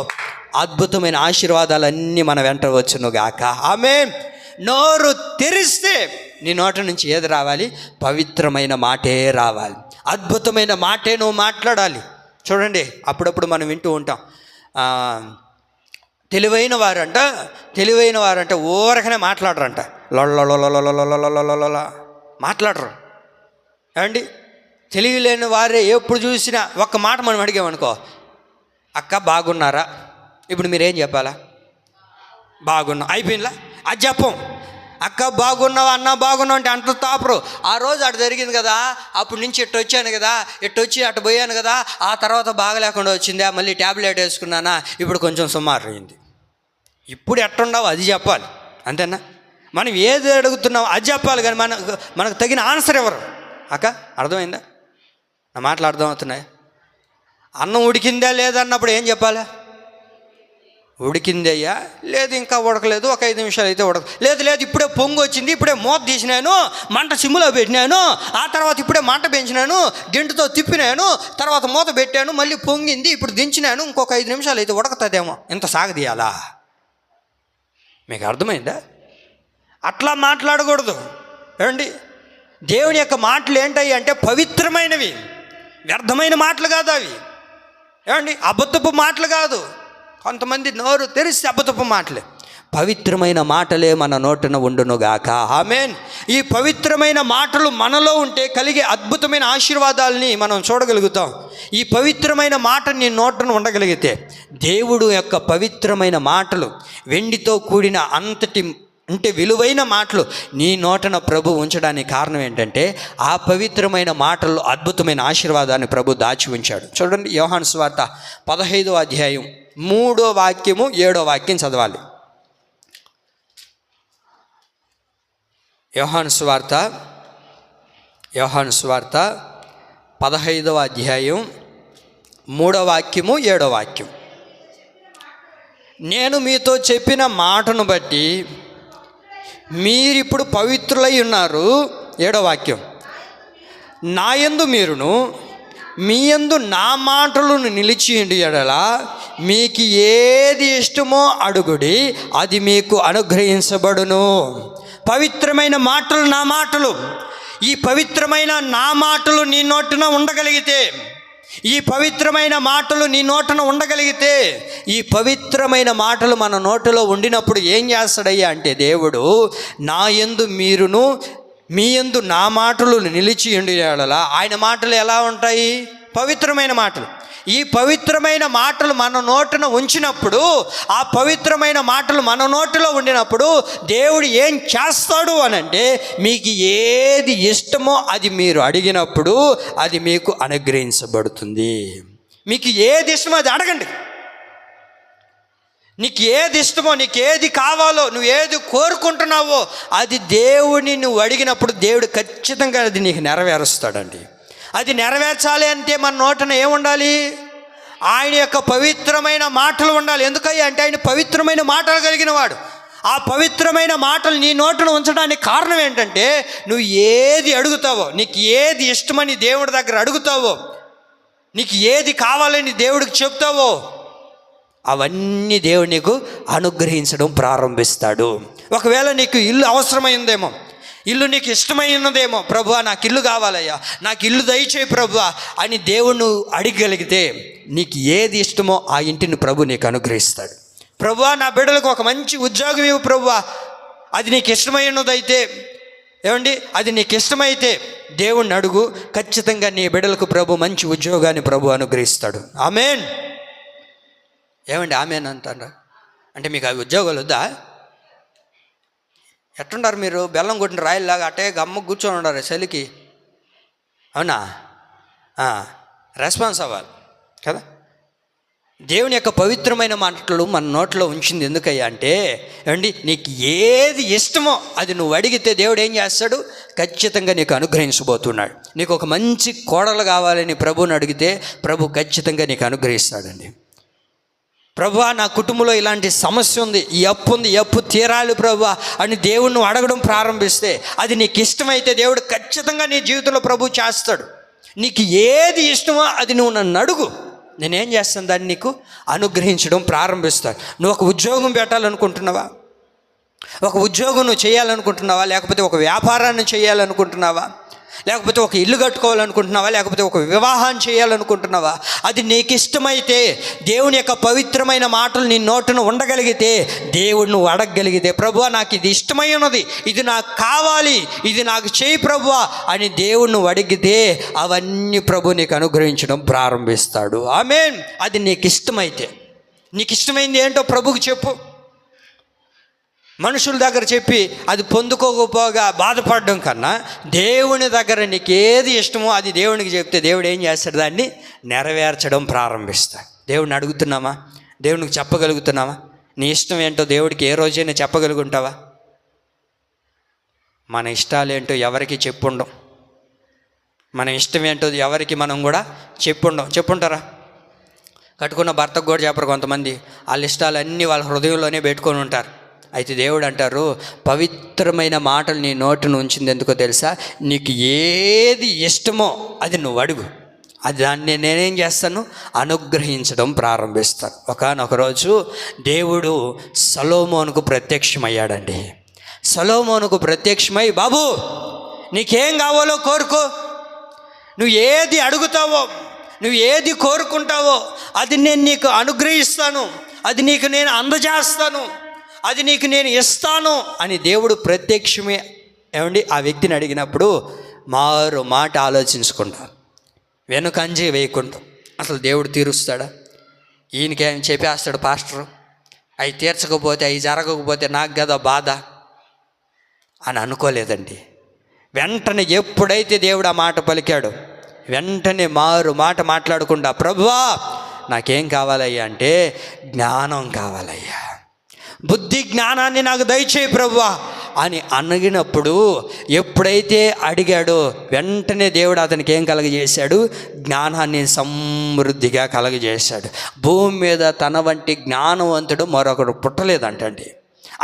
అద్భుతమైన ఆశీర్వాదాలన్నీ మన వెంట వచ్చును గాక. ఆమేన్. నోరు తెరిస్తే నీ నోట నుంచి ఏది రావాలి? పవిత్రమైన మాటే రావాలి. అద్భుతమైన మాటే నువ్వు మాట్లాడాలి. చూడండి, అప్పుడప్పుడు మనం వింటూ ఉంటాం, తెలివైన వారంట ఊరకనే మాట్లాడరంట, లొల్ల మాట్లాడరు. ఏమండి, తెలివి లేని వారే ఎప్పుడు చూసినా ఒక్క మాట మనం అడిగామనుకో, అక్క బాగున్నారా? ఇప్పుడు మీరేం చెప్పాలా? బాగున్నా. అయిపోయిందా? అది చెప్పం. అక్క బాగున్నావా, అన్న బాగున్నావు అంటే అంత తాపరు. ఆ రోజు అటు జరిగింది కదా, అప్పటి నుంచి ఇటు వచ్చాను కదా, ఇటు వచ్చి అటు పోయాను కదా, ఆ తర్వాత బాగలేకుండా వచ్చిందా, మళ్ళీ ట్యాబ్లెట్ వేసుకున్నానా, ఇప్పుడు కొంచెం సుమారు అయింది. ఇప్పుడు ఎట్టుండవు అది చెప్పాలి, అంతేనా? మనం ఏది అడుగుతున్నాం అది చెప్పాలి, కానీ మనకు తగిన ఆన్సర్ ఎవరు? అక్క అర్థమైందా? నా మాటలు అర్థమవుతున్నాయి? అన్నం ఉడికిందా లేదన్నప్పుడు ఏం చెప్పాలి? ఉడికిందయ్యా, లేదు ఇంకా ఉడకలేదు, ఒక 5 నిమిషాలు అయితే లేదు ఇప్పుడే పొంగు వచ్చింది, ఇప్పుడే మూత తీసినాను, మంట సిమ్ములో పెట్టినాను, ఆ తర్వాత ఇప్పుడే మంట పెంచినాను, గెంటుతో తిప్పినాను, తర్వాత మూత పెట్టాను, మళ్ళీ పొంగింది, ఇప్పుడు దించినాను, ఇంకొక 5 నిమిషాలు అయితే ఉడకతుందేమో, ఇంత సాగదీయాలా? మీకు అర్థమైందా? అట్లా మాట్లాడకూడదు. ఏమండి, దేవుని యొక్క మాటలు ఏంటయ్యి అంటే పవిత్రమైనవి, వ్యర్థమైన మాటలు కాదు అవి. ఏమండి, అబద్ధపు మాటలు కాదు. కొంతమంది నోరు తెరిస్తే అబద్ధపు మాటలే. పవిత్రమైన మాటలే మన నోటన ఉండునుగాక. ఆమేన్. ఈ పవిత్రమైన మాటలు మనలో ఉంటే కలిగే అద్భుతమైన ఆశీర్వాదాలని మనం చూడగలుగుతాం. ఈ పవిత్రమైన మాట నీ నోటన ఉండగలిగితే, దేవుడు యొక్క పవిత్రమైన మాటలు, వెండితో కూడిన అంటే విలువైన మాటలు నీ నోటన ప్రభు ఉంచడానికి కారణం ఏంటంటే ఆ పవిత్రమైన మాటల్లో అద్భుతమైన ఆశీర్వాదాన్ని ప్రభు దాచి ఉంచాడు. చూడండి, యోహాను సువార్త 15వ అధ్యాయం 3వ వాక్యము 7వ వాక్యం చదవాలి. యోహాను సువార్త 15వ అధ్యాయం 3వ వాక్యము 7వ వాక్యం. నేను మీతో చెప్పిన మాటను బట్టి మీరిప్పుడు పవిత్రులై ఉన్నారు. 7వ వాక్యం. నా యందు మీరును మీ యందు నా మాటలను నిలిచియుండి ఎడల మీకు ఏది ఇష్టమో అడుగుడి, అది మీకు అనుగ్రహించబడును. పవిత్రమైన మాటలు నా మాటలు. ఈ పవిత్రమైన నా మాటలు నీ నోటిన ఉండగలిగితే, ఈ పవిత్రమైన మాటలు నీ నోటన ఉండగలిగితే, ఈ పవిత్రమైన మాటలు మన నోటిలో ఉండినప్పుడు ఏం చేస్తాడయ్యా అంటే దేవుడు, నా యందు మీరును మీ యందు నా మాటలు నిలిచి ఉండినలా. ఆయన మాటలు ఎలా ఉంటాయి? పవిత్రమైన మాటలు. ఈ పవిత్రమైన మాటలు మన నోటిన ఉంచినప్పుడు, ఆ పవిత్రమైన మాటలు మన నోటిలో ఉండినప్పుడు దేవుడు ఏం చేస్తాడు అనంటే, మీకు ఏది ఇష్టమో అది మీరు అడిగినప్పుడు అది మీకు అనుగ్రహించబడుతుంది. మీకు ఏది ఇష్టమో అది అడగండి. నీకు ఏది ఇష్టమో, నీకు ఏది కావాలో, నువ్వు ఏది కోరుకుంటున్నావో అది దేవుడిని నువ్వు అడిగినప్పుడు దేవుడు ఖచ్చితంగా అది నీకు నెరవేరుస్తాడండి. అది నెరవేర్చాలి అంటే మన నోటన ఏముండాలి? ఆయన యొక్క పవిత్రమైన మాటలు ఉండాలి. ఎందుకయ్యా అంటే ఆయన పవిత్రమైన మాటలు కలిగిన వాడు. ఆ పవిత్రమైన మాటలు నీ నోటను ఉంచడానికి కారణం ఏంటంటే, నువ్వు ఏది అడుగుతావో, నీకు ఏది ఇష్టమని దేవుడి దగ్గర అడుగుతావో, నీకు ఏది కావాలని దేవుడికి చెప్తావో అవన్నీ దేవుడు నీకు అనుగ్రహించడం ప్రారంభిస్తాడు. ఒకవేళ నీకు ఇల్లు అవసరమైందేమో, ఇల్లు నీకు ఇష్టమైనదేమో, ప్రభువా నాకు ఇల్లు కావాలయ్యా, నాకు ఇల్లు దయచేయి ప్రభువా అని దేవుణ్ణి అడగగలిగితే, నీకు ఏది ఇష్టమో ఆ ఇంటిని ప్రభు నీకు అనుగ్రహిస్తాడు. ప్రభువా నా బిడ్డలకు ఒక మంచి ఉద్యోగం ఇవ్వు ప్రభువా, అది నీకు ఇష్టమైనదైతే, ఏమండి అది నీకు ఇష్టమైతే దేవుణ్ణి అడుగు, ఖచ్చితంగా నీ బిడ్డలకు ప్రభు మంచి ఉద్యోగాన్ని ప్రభు అనుగ్రహిస్తాడు. ఆమేన్. ఏమండి ఆమేన్ అంటారా? అంటే మీకు అవి ఉద్యోగాలు వద్దా? ఎట్టుండారు మీరు? బెల్లం కొట్టిన రాయిలాగా అట్టే గమ్మ కూర్చొని ఉండారు చలికి. అవునా? రెస్పాన్స్ అవ్వాలి కదా. దేవుని యొక్క పవిత్రమైన మాటలు మన నోట్లో ఉంచింది ఎందుకయ్యా అంటే, ఏమండి నీకు ఏది ఇష్టమో అది నువ్వు అడిగితే దేవుడు ఏం చేస్తాడు? ఖచ్చితంగా నీకు అనుగ్రహించబోతున్నాడు. నీకు ఒక మంచి కోడలు కావాలని ప్రభువుని అడిగితే ప్రభు ఖచ్చితంగా నీకు అనుగ్రహిస్తాడండి. ప్రభువా నా కుటుంబంలో ఇలాంటి సమస్య ఉంది, ఈ అప్పు ఉంది, ఈ అప్పు తీరాలి ప్రభువా అని దేవుణ్ణి అడగడం ప్రారంభిస్తే, అది నీకు ఇష్టమైతే దేవుడు ఖచ్చితంగా నీ జీవితంలో ప్రభు చేస్తాడు. నీకు ఏది ఇష్టమో అది నువ్వు నన్ను అడుగు, నేనేం చేస్తాను దాన్ని నీకు అనుగ్రహించడం ప్రారంభిస్తాను. నువ్వు ఒక ఉద్యోగం పెట్టాలనుకుంటున్నావా? ఒక ఉద్యోగం నువ్వు చేయాలనుకుంటున్నావా? లేకపోతే ఒక వ్యాపారాన్ని చేయాలనుకుంటున్నావా? లేకపోతే ఒక ఇల్లు కట్టుకోవాలనుకుంటున్నావా? లేకపోతే ఒక వివాహం చేయాలనుకుంటున్నావా? అది నీకు ఇష్టమైతే, దేవుని యొక్క పవిత్రమైన మాటలు నీ నోటును ఉండగలిగితే, దేవుడు నువ్వు అడగగలిగితే, ప్రభువా నాకు ఇది ఇష్టమై ఉన్నది, ఇది నాకు కావాలి, ఇది నాకు చేయి ప్రభువా అని దేవుడు నువ్వు అడిగితే అవన్నీ ప్రభు నీకు అనుగ్రహించడం ప్రారంభిస్తాడు. ఆమేన్. అది నీకు ఇష్టమైతే, నీకు ఇష్టమైంది ఏంటో ప్రభువుకి చెప్పు. మనుషుల దగ్గర చెప్పి అది పొందుకోకపోగా బాధపడడం కన్నా, దేవుని దగ్గర నీకు ఏది ఇష్టమో అది దేవునికి చెప్తే దేవుడు ఏం చేస్తాడు? దాన్ని నెరవేర్చడం ప్రారంభిస్తాడు. దేవుడిని అడుగుతున్నామా? దేవునికి చెప్పగలుగుతున్నామా? నీ ఇష్టం ఏంటో దేవుడికి ఏ రోజైనా చెప్పగలుగుంటావా? మన ఇష్టాలేంటో ఎవరికి చెప్పుండం, మన ఇష్టం ఏంటో ఎవరికి మనం కూడా చెప్పుంటారా? కట్టుకున్న భర్తకు కూడా చెప్పరు కొంతమంది. వాళ్ళ ఇష్టాలన్నీ వాళ్ళ హృదయంలోనే పెట్టుకొని ఉంటారు. అయితే దేవుడు అంటారు, పవిత్రమైన మాటలు నీ నోటిని ఉంచింది ఎందుకో తెలుసా? నీకు ఏది ఇష్టమో అది నువ్వు అడుగు, అది దాన్ని నేనేం చేస్తాను? అనుగ్రహించడం ప్రారంభిస్తాను. ఒకానొక రోజు దేవుడు సొలొమోనుకు ప్రత్యక్షమయ్యాడండి. సొలొమోనుకు ప్రత్యక్షమై, బాబు నీకేం కావాలో కోరుకో, నువ్వు ఏది అడుగుతావో, నువ్వు ఏది కోరుకుంటావో అది నేను నీకు అనుగ్రహిస్తాను, అది నీకు నేను అందజేస్తాను, అది నీకు నేను ఇస్తాను అని దేవుడు ప్రత్యక్షమే ఏమండి ఆ వ్యక్తిని అడిగినప్పుడు మారు మాట ఆలోచించుకుంటాం, వెనుకంజి వేయకుండా అసలు దేవుడు తీరుస్తాడా? ఈయనకేం చెప్పేస్తాడు పాస్టరు, అవి తీర్చకపోతే, అవి జరగకపోతే నాకు కదా బాధ అని అనుకోలేదండి. వెంటనే ఎప్పుడైతే దేవుడు ఆ మాట పలికాడో వెంటనే మారు మాట మాట్లాడకుండా, ప్రభువా నాకేం కావాలయ్యా అంటే జ్ఞానం కావాలయ్యా, బుద్ధి జ్ఞానాన్ని నాకు దయచేయి ప్రభువా అని అడిగినప్పుడు, ఎప్పుడైతే అడిగాడో వెంటనే దేవుడు అతనికి ఏం కలగజేశాడు? జ్ఞానాన్ని సమృద్ధిగా కలగజేశాడు. భూమి మీద తన వంటి జ్ఞానవంతుడు మరొకడు పుట్టలేదంటండి.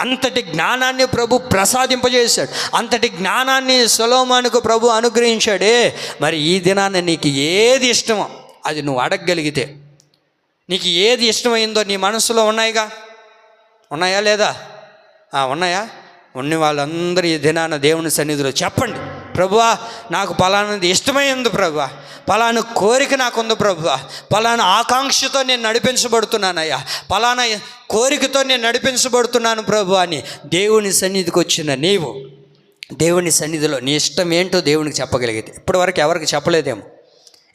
అంతటి జ్ఞానాన్ని ప్రభు ప్రసాదింపజేశాడు, అంతటి జ్ఞానాన్ని సొలొమోనుకు ప్రభు అనుగ్రహించాడే. మరి ఈ దినాన్ని నీకు ఏది ఇష్టమో అది నువ్వు అడగగలిగితే, నీకు ఏది ఇష్టమైందో నీ మనసులో ఉన్నాయా లేదా? ఉన్నాయా? ఉన్న వాళ్ళందరూ ఈ దినాన దేవుని సన్నిధిలో చెప్పండి, ప్రభువా నాకు పలానాది ఇష్టమైంది ప్రభువా, పలానా కోరిక నాకుంది ప్రభువా, పలానా ఆకాంక్షతో నేను నడిపించబడుతున్నానయ్యా, పలానా కోరికతో నేను నడిపించబడుతున్నాను ప్రభువా అని దేవుని సన్నిధికి వచ్చిన నీవు దేవుని సన్నిధిలో నీ ఇష్టం ఏంటో దేవునికి చెప్పగలిగితే, ఇప్పటివరకు ఎవరికి చెప్పలేదేమో,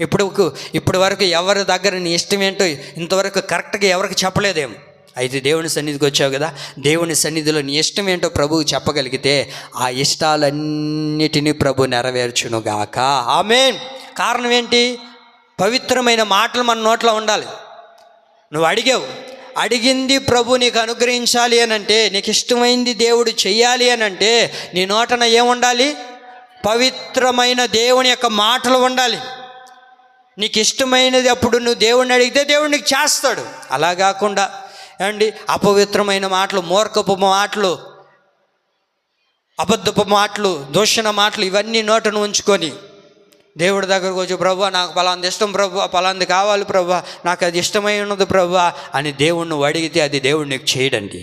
ఇప్పటి వరకు ఎవరి దగ్గర నీ ఇష్టం ఏంటో ఇంతవరకు కరెక్ట్గా ఎవరికి చెప్పలేదేమో. అయితే దేవుని సన్నిధికి వచ్చావు కదా, దేవుని సన్నిధిలో నీ ఇష్టం ఏంటో ప్రభువుకి చెప్పగలిగితే ఆ ఇష్టాలన్నిటినీ ప్రభు నెరవేర్చునుగాక. ఆమేన్. కారణం ఏంటి? పవిత్రమైన మాటలు మన నోట్లో ఉండాలి. నువ్వు అడిగింది ప్రభు నీకు అనుగ్రహించాలి అని అంటే, నీకు ఇష్టమైంది దేవుడు చెయ్యాలి అని అంటే నీ నోటన ఏముండాలి? పవిత్రమైన దేవుని యొక్క మాటలు ఉండాలి. నీకు ఇష్టమైనది అప్పుడు నువ్వు దేవుడిని అడిగితే దేవుడు నీకు చేస్తాడు. అలా కాకుండా అపవిత్రమైన మాటలు, మూర్ఖపు మాటలు, అబద్ధపు మాటలు, దూషణ మాటలు ఇవన్నీ నోటను ఉంచుకొని దేవుడి దగ్గరకు వచ్చి ప్రభువా నాకు పలాంది ఇష్టం ప్రభువా, పలాంది కావాలి ప్రభువా, నాకు అది ఇష్టమై ఉన్నది ప్రభువా అని దేవుణ్ణి అడిగితే అది దేవుడు నీకు చేయడండి.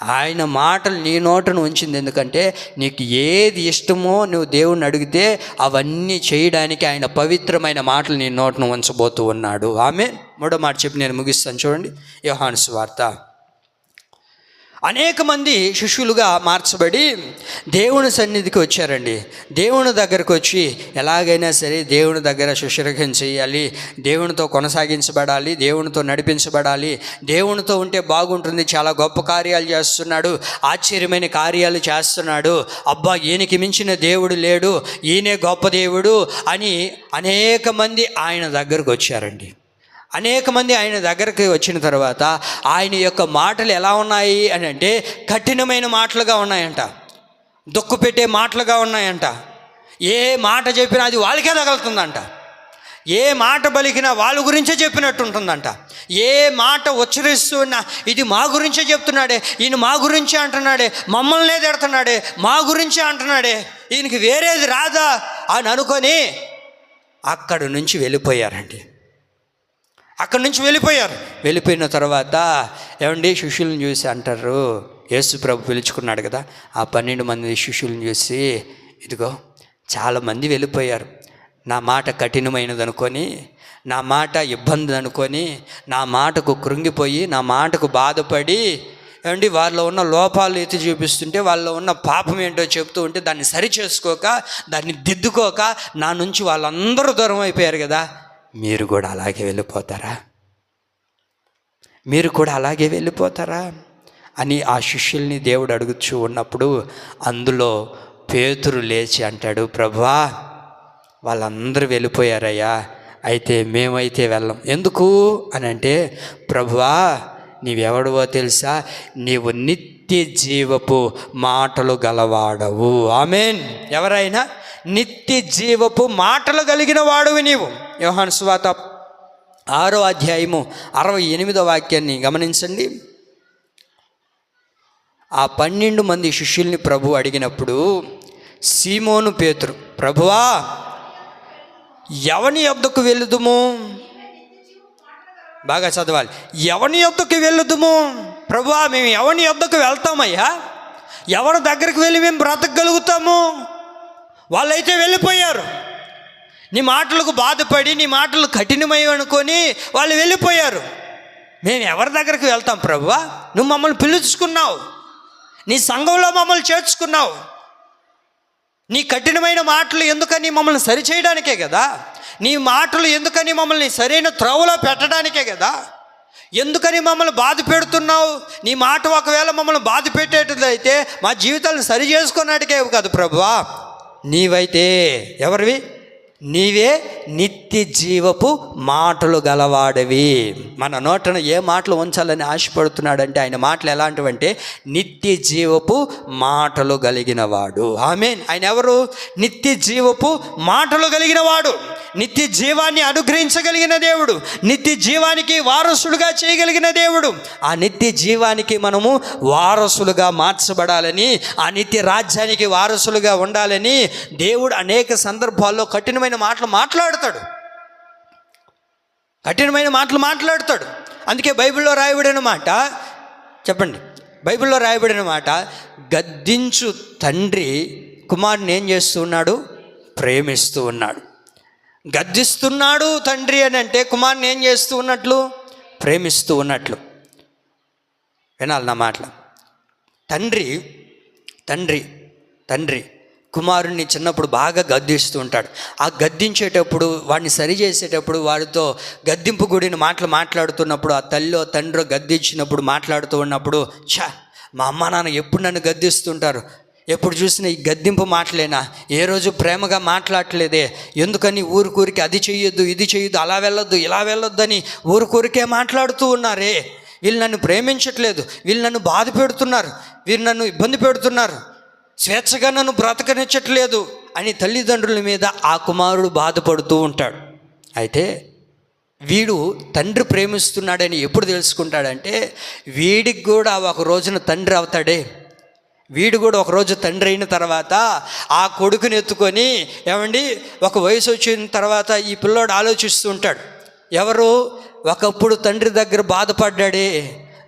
ఆయన మాటలు నీ నోటను ఉంచింది ఎందుకంటే నీకు ఏది ఇష్టమో నువ్వు దేవుణ్ణి అడిగితే అవన్నీ చేయడానికి ఆయన పవిత్రమైన మాటలు నీ నోటను ఉంచబోతూ ఉన్నాడు. ఆమేన్. మూడో మాట చెప్పి నేను ముగిస్తాను. చూడండి, యోహాను సువార్త. అనేక మంది శిష్యులుగా మార్చబడి దేవుని సన్నిధికి వచ్చారండి. దేవుని దగ్గరకు వచ్చి ఎలాగైనా సరే దేవుని దగ్గర శుశ్రూష చేయాలి, దేవునితో కొనసాగించబడాలి, దేవునితో నడిపించబడాలి, దేవునితో ఉంటే బాగుంటుంది, చాలా గొప్ప కార్యాలు చేస్తున్నాడు, ఆశ్చర్యమైన కార్యాలు చేస్తున్నాడు, అబ్బా ఈయనకి మించిన దేవుడు లేడు, ఈయనే గొప్ప దేవుడు అని అనేక మంది ఆయన దగ్గరకు వచ్చారండి. అనేక మంది ఆయన దగ్గరికి వచ్చిన తర్వాత ఆయన యొక్క మాటలు ఎలా ఉన్నాయి అని అంటే కఠినమైన మాటలుగా ఉన్నాయంట, దుక్కు పెట్టే మాటలుగా ఉన్నాయంట. ఏ మాట చెప్పినా అది వాళ్ళకే తగులుతుందంట, ఏ మాట పలికినా వాళ్ళ గురించే చెప్పినట్టు ఉంటుందంట, ఏ మాట ఉచ్చరిస్తున్నా ఇది మా గురించే చెప్తున్నాడే, ఈయన మా గురించే అంటున్నాడే, మమ్మల్నే తిడుతున్నాడే, మా గురించే అంటున్నాడే, ఈయనకి వేరేది రాదా అని అనుకొని అక్కడి నుంచి వెళ్ళిపోయారండి. వెళ్ళిపోయిన తర్వాత శిష్యులను చూసి అంటారు, యేసు ప్రభు పిలుచుకున్నాడు కదా, ఆ 12 మంది శిష్యులను చూసి, ఇదిగో చాలామంది వెళ్ళిపోయారు, నా మాట కఠినమైనది అనుకొని, నా మాట ఇబ్బంది అనుకొని, నా మాటకు కృంగిపోయి, నా మాటకు బాధపడి వాళ్ళలో ఉన్న లోపాలు ఎత్తి చూపిస్తుంటే, వాళ్ళలో ఉన్న పాపం ఏంటో చెప్తూ ఉంటే దాన్ని సరి చేసుకోక, దాన్ని దిద్దుకోక నా నుంచి వాళ్ళందరూ దూరం అయిపోయారు కదా, మీరు కూడా అలాగే వెళ్ళిపోతారా అని ఆ శిష్యుల్ని దేవుడు అడుగుచూ ఉన్నప్పుడు అందులో పేతురు లేచి అంటాడు, ప్రభువా వాళ్ళందరూ వెళ్ళిపోయారయ్యా, అయితే మేమైతే వెళ్ళం. ఎందుకు అని అంటే, ప్రభువా నీవెవడవో తెలుసా, నీవు నిత్య జీవపు మాటలు గలవాడవు. ఆమేన్. ఎవరైనా నిత్య జీవపు మాటలు కలిగిన వాడువి నీవు. యోహాను సువార్త 6వ అధ్యాయము 68వ వాక్యాన్ని గమనించండి. ఆ 12 మంది శిష్యుల్ని ప్రభు అడిగినప్పుడు సీమోను పేతురు, ప్రభువా ఎవని యొద్దకు వెళ్ళుదుము? బాగా చదవాలి. ఎవని యొద్దకు వెళ్ళుదుము? ప్రభువా మేము ఎవని యొద్దకు వెళ్తామయ్యా? ఎవరి దగ్గరికి వెళ్ళి మేము బ్రతకగలుగుతాము? వాళ్ళైతే వెళ్ళిపోయారు, నీ మాటలకు బాధపడి, నీ మాటలు కఠినమై అనుకొని వాళ్ళు వెళ్ళిపోయారు. మేము ఎవరి దగ్గరికి వెళ్తాం ప్రభువా? నువ్వు మమ్మల్ని పిలుచుకున్నావు, నీ సంఘంలో మమ్మల్ని చేర్చుకున్నావు, నీ కఠినమైన మాటలు ఎందుకని మమ్మల్ని సరిచేయడానికే కదా, నీ మాటలు ఎందుకని మమ్మల్ని సరైన త్రోవలో పెట్టడానికే కదా, ఎందుకని మమ్మల్ని బాధ పెడుతున్నావు? నీ మాట ఒకవేళ మమ్మల్ని బాధ పెట్టేటట్లయితే మా జీవితాలను సరి చేసుకున్నట్టుకే కాదు ప్రభువా. నీవైతే ఎవరివి? నీవే నిత్య జీవపు మాటలు గలవాడవి. మన నోటను ఏ మాటలు ఉంచాలని ఆశపడుతున్నాడంటే ఆయన మాటలు ఎలాంటివంటే నిత్య జీవపు మాటలు కలిగిన వాడు. ఆమేన్. ఆయన ఎవరు? నిత్య జీవపు మాటలు కలిగిన వాడు, నిత్య జీవాన్ని అనుగ్రహించగలిగిన దేవుడు, నిత్య జీవానికి వారసులుగా చేయగలిగిన దేవుడు. ఆ నిత్య జీవానికి మనము వారసులుగా మార్చబడాలని, ఆ నిత్య రాజ్యానికి వారసులుగా ఉండాలని దేవుడు అనేక సందర్భాల్లో కఠినమైన మాటలు మాట్లాడతాడు. అందుకే బైబిల్లో రాయబడిన మాట చెప్పండి, బైబిల్లో రాయబడిన మాట, గద్దించు తండ్రి కుమారుని ఏం చేస్తున్నాడు? ప్రేమిస్తూ ఉన్నాడు. గద్దిస్తున్నాడు తండ్రి అని అంటే కుమారుని ఏం చేస్తూ ఉన్నట్లు? ప్రేమిస్తూ ఉన్నట్లు. వినాలి నా మాటలు. తండ్రి కుమారుణ్ణి చిన్నప్పుడు బాగా గద్దిస్తూ ఉంటాడు. ఆ గద్దించేటప్పుడు, వాడిని సరి చేసేటప్పుడు, వాడితో గద్దింపు కూడిన మాటలు మాట్లాడుతున్నప్పుడు, ఆ తల్లిలో తండ్రి గద్దించినప్పుడు మాట్లాడుతూ ఉన్నప్పుడు, మా అమ్మ నాన్న ఎప్పుడు నన్ను గద్దిస్తుంటారు, ఎప్పుడు చూసినా ఈ గద్దింపు మాటలేనా, ఏ రోజు ప్రేమగా మాట్లాడలేదే, ఎందుకని ఊరికూరికి అది చెయ్యొద్దు, ఇది చెయ్యొద్దు, అలా వెళ్ళొద్దు, ఇలా వెళ్ళొద్దు అని ఊరికూరికే మాట్లాడుతూ ఉన్నారే, వీళ్ళు నన్ను ప్రేమించట్లేదు, వీళ్ళు నన్ను బాధ పెడుతున్నారు, వీళ్ళు నన్ను ఇబ్బంది పెడుతున్నారు, స్వేచ్ఛగా నన్ను బ్రతకనిచ్చట్లేదు అని తల్లిదండ్రుల మీద ఆ కుమారుడు బాధపడుతూ ఉంటాడు. అయితే వీడు తండ్రి ప్రేమిస్తున్నాడని ఎప్పుడు తెలుసుకుంటాడంటే, వీడికి కూడా ఒక రోజున తండ్రి అవుతాడే, వీడు కూడా ఒకరోజు తండ్రి అయిన తర్వాత ఆ కొడుకుని ఎత్తుకొని, ఏమండి ఒక వయసు వచ్చిన తర్వాత ఈ పిల్లోడు ఆలోచిస్తూ ఉంటాడు, ఎవరు ఒకప్పుడు తండ్రి దగ్గర బాధపడ్డాడే,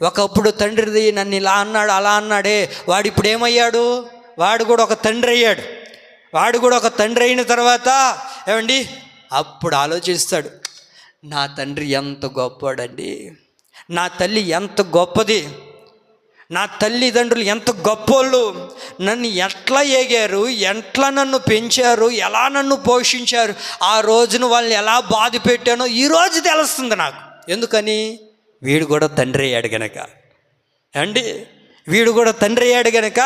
ఒకప్పుడు తండ్రిది నన్ను ఇలా అన్నాడు అలా అన్నాడే, వాడు ఇప్పుడు ఏమయ్యాడు, వాడు కూడా ఒక తండ్రి అయ్యాడు. వాడు కూడా ఒక తండ్రి అయిన తర్వాత ఏమండి అప్పుడు ఆలోచిస్తాడు, నా తండ్రి ఎంత గొప్పవాడండి, నా తల్లి ఎంత గొప్పది, నా తల్లిదండ్రులు ఎంత గొప్పోళ్ళు, నన్ను ఎట్లా ఏగారు, ఎట్లా నన్ను పెంచారు, ఎలా నన్ను పోషించారు, ఆ రోజున వాళ్ళని ఎలా బాధ పెట్టానో ఈరోజు తెలుస్తుంది నాకు. ఎందుకని? వీడు కూడా తండ్రి అయ్యాడు గనక. అండి వీడు కూడా తండ్రి అయ్యాడు గనక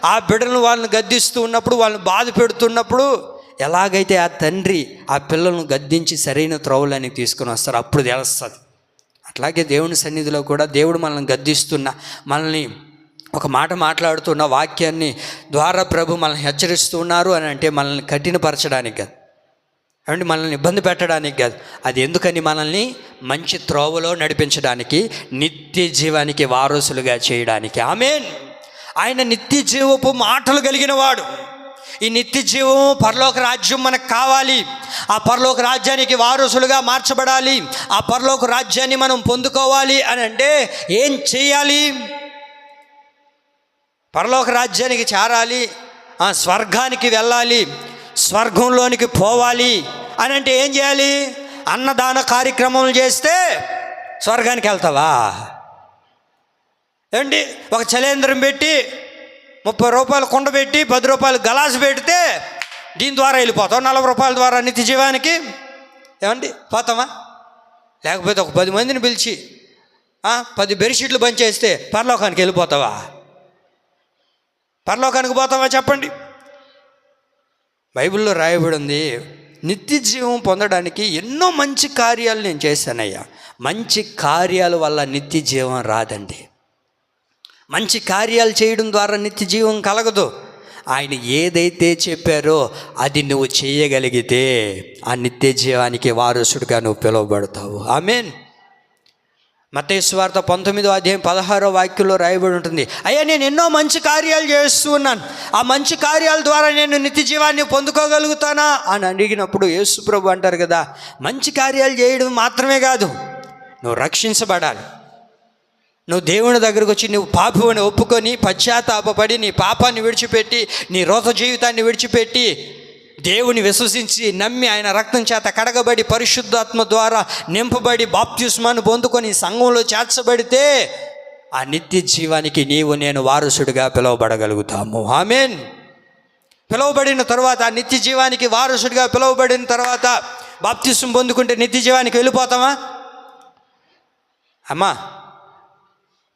ఆ బిడ్డలను వాళ్ళని గద్దిస్తూ ఉన్నప్పుడు, వాళ్ళని బాధ పెడుతున్నప్పుడు ఎలాగైతే ఆ తండ్రి ఆ పిల్లలను గద్దించి సరైన త్రోవలని తీసుకుని వస్తారు, అప్పుడు తెలుస్తుంది. అట్లాగే దేవుని సన్నిధిలో కూడా దేవుడు మనల్ని గద్దిస్తున్న, మనల్ని ఒక మాట మాట్లాడుతున్న వాక్యాన్ని ద్వారా ప్రభు మనల్ని హెచ్చరిస్తూ ఉన్నారు అని అంటే మనల్ని కఠినపరచడానికి కాదు, అంటే మనల్ని ఇబ్బంది పెట్టడానికి కాదు, అది ఎందుకని? మనల్ని మంచి త్రోవలో నడిపించడానికి, నిత్య జీవానికి వారసులుగా చేయడానికి. ఆమేన్. ఆయన నిత్య జీవపు మాటలు కలిగిన వాడు. ఈ నిత్య జీవం, పరలోక రాజ్యం మనకు కావాలి. ఆ పరలోక రాజ్యానికి వారసులుగా మార్చబడాలి. ఆ పరలోక రాజ్యాన్ని మనం పొందుకోవాలి అని అంటే ఏం చేయాలి? పరలోక రాజ్యానికి చేరాలి, స్వర్గానికి వెళ్ళాలి, స్వర్గంలోనికి పోవాలి అని అంటే ఏం చేయాలి? అన్నదాన కార్యక్రమం చేస్తే స్వర్గానికి వెళ్తావా? ఏంటి, ఒక చలేంద్రం పెట్టి 30 రూపాయలు కుండ పెట్టి 10 రూపాయలు గలాసు పెడితే దీని ద్వారా వెళ్ళిపోతావు, 40 రూపాయల ద్వారా నిత్య జీవానికి ఏమండి పోతామా? లేకపోతే ఒక 10 మందిని పిలిచి 10 బెడ్షీట్లు పంచేస్తే పరలోకానికి వెళ్ళిపోతావా? పరలోకానికి పోతావా చెప్పండి? బైబిల్లో రాయబడి ఉంది, నిత్య జీవం పొందడానికి ఎన్నో మంచి కార్యాలు నేను చేశానయ్యా. మంచి కార్యాల వల్ల నిత్య జీవం రాదండి. మంచి కార్యాలు చేయడం ద్వారా నిత్య జీవం కలగదు. ఆయన ఏదైతే చెప్పారో అది నువ్వు చేయగలిగితే ఆ నిత్య జీవానికి వారసుడిగా నువ్వు పిలువబడతావు. ఆమేన్. మత్తయి సువార్త 19వ అధ్యాయం 16వ వాక్యంలో రాయబడి ఉంటుంది, అయ్యా నేను ఎన్నో మంచి కార్యాలు చేస్తూ ఉన్నాను, ఆ మంచి కార్యాల ద్వారా నేను నిత్య జీవాన్ని పొందుకోగలుగుతానా అని అడిగినప్పుడు యేసు ప్రభు అంటారు కదా, మంచి కార్యాలు చేయడం మాత్రమే కాదు, నువ్వు రక్షించబడాలి. నువ్వు దేవుని దగ్గరకు వచ్చి నువ్వు పాపని ఒప్పుకొని పశ్చాత్తాపపడి నీ పాపాన్ని విడిచిపెట్టి, నీ రోత జీవితాన్ని విడిచిపెట్టి, దేవుని విశ్వసించి నమ్మి ఆయన రక్తం చేత కడగబడి పరిశుద్ధాత్మ ద్వారా నింపబడి బాప్తిస్మాను పొందుకొని సంఘంలో చేర్చబడితే ఆ నిత్య జీవానికి నీవు నేను వారసుడిగా పిలువబడగలుగుతాము. ఆమేన్. పిలువబడిన తర్వాత, ఆ నిత్య జీవానికి వారసుడిగా పిలువబడిన తర్వాత బాప్తిస్మం పొందుకుంటే నిత్య జీవానికి వెళ్ళిపోతామా? అమ్మా,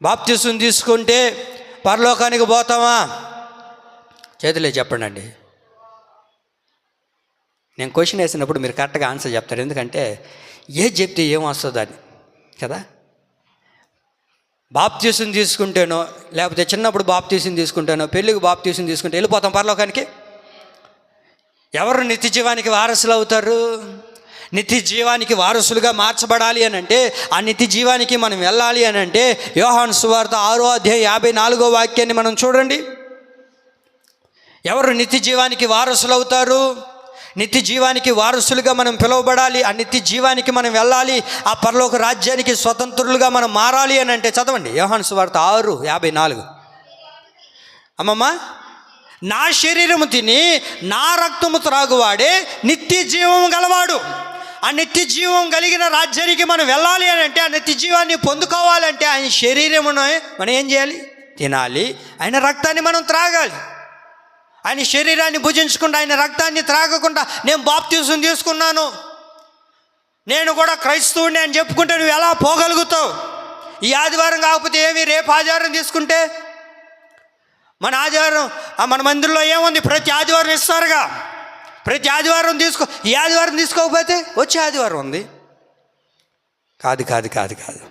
బాప్తిస్మం తీసుకుంటే పరలోకానికి పోతామా? చేతులే చెప్పండి అండి. నేను క్వశ్చన్ వేసినప్పుడు మీరు కరెక్ట్గా ఆన్సర్ చెప్తారు, ఎందుకంటే ఏది చెప్తే ఏం వస్తుందో అని కదా. బాప్తిస్మం తీసుకుంటేనో, లేకపోతే చిన్నప్పుడు బాప్తిస్మం తీసుకుంటేనో, పెళ్ళికి బాప్తిస్మం తీసుకుంటే వెళ్ళిపోతాం పరలోకానికి. ఎవరు నిత్య జీవానికి వారసులు అవుతారు? నిత్య జీవానికి వారసులుగా మార్చబడాలి అని అంటే, ఆ నిత్య జీవానికి మనం వెళ్ళాలి అని అంటే యోహాను సువార్త 6వ అధ్యాయం 54వ వాక్యాన్ని మనం చూడండి. ఎవరు నిత్య జీవానికి వారసులు అవుతారు? నిత్య జీవానికి వారసులుగా మనం పిలువబడాలి, ఆ నిత్య జీవానికి మనం వెళ్ళాలి, ఆ పరలోక రాజ్యానికి స్వతంత్రులుగా మనం మారాలి అని అంటే చదవండి యోహాను సువార్త 6:54. అమ్మమ్మ నా శరీరము తిని నా రక్తము త్రాగువాడే నిత్య జీవము గలవాడు. ఆ నిత్య జీవం కలిగిన రాజ్యానికి మనం వెళ్ళాలి అని అంటే, ఆ నిత్య జీవాన్ని పొందుకోవాలంటే ఆయన శరీరమును మనం ఏం చేయాలి? తినాలి. ఆయన రక్తాన్ని మనం త్రాగాలి. ఆయన శరీరాన్ని భుజించకుండా, ఆయన రక్తాన్ని త్రాగకుండా నేను బాప్తిసం తీసుకున్నాను, నేను కూడా క్రైస్తవుడిని అని చెప్పుకుంటే నువ్వు ఎలా పోగలుగుతావు? ఈ ఆదివారం కాకపోతే ఏమి, రేపు ఆదివారం తీసుకుంటే? మన ఆదివారం మన మందిరంలో ఏముంది? ప్రతి ఆదివారం ఇస్తారుగా, ప్రతి ఆదివారం తీసుకో. ఈ ఆదివారం తీసుకోకపోతే వచ్చే ఆదివారం ఉంది. కాదు కాదు కాదు కాదు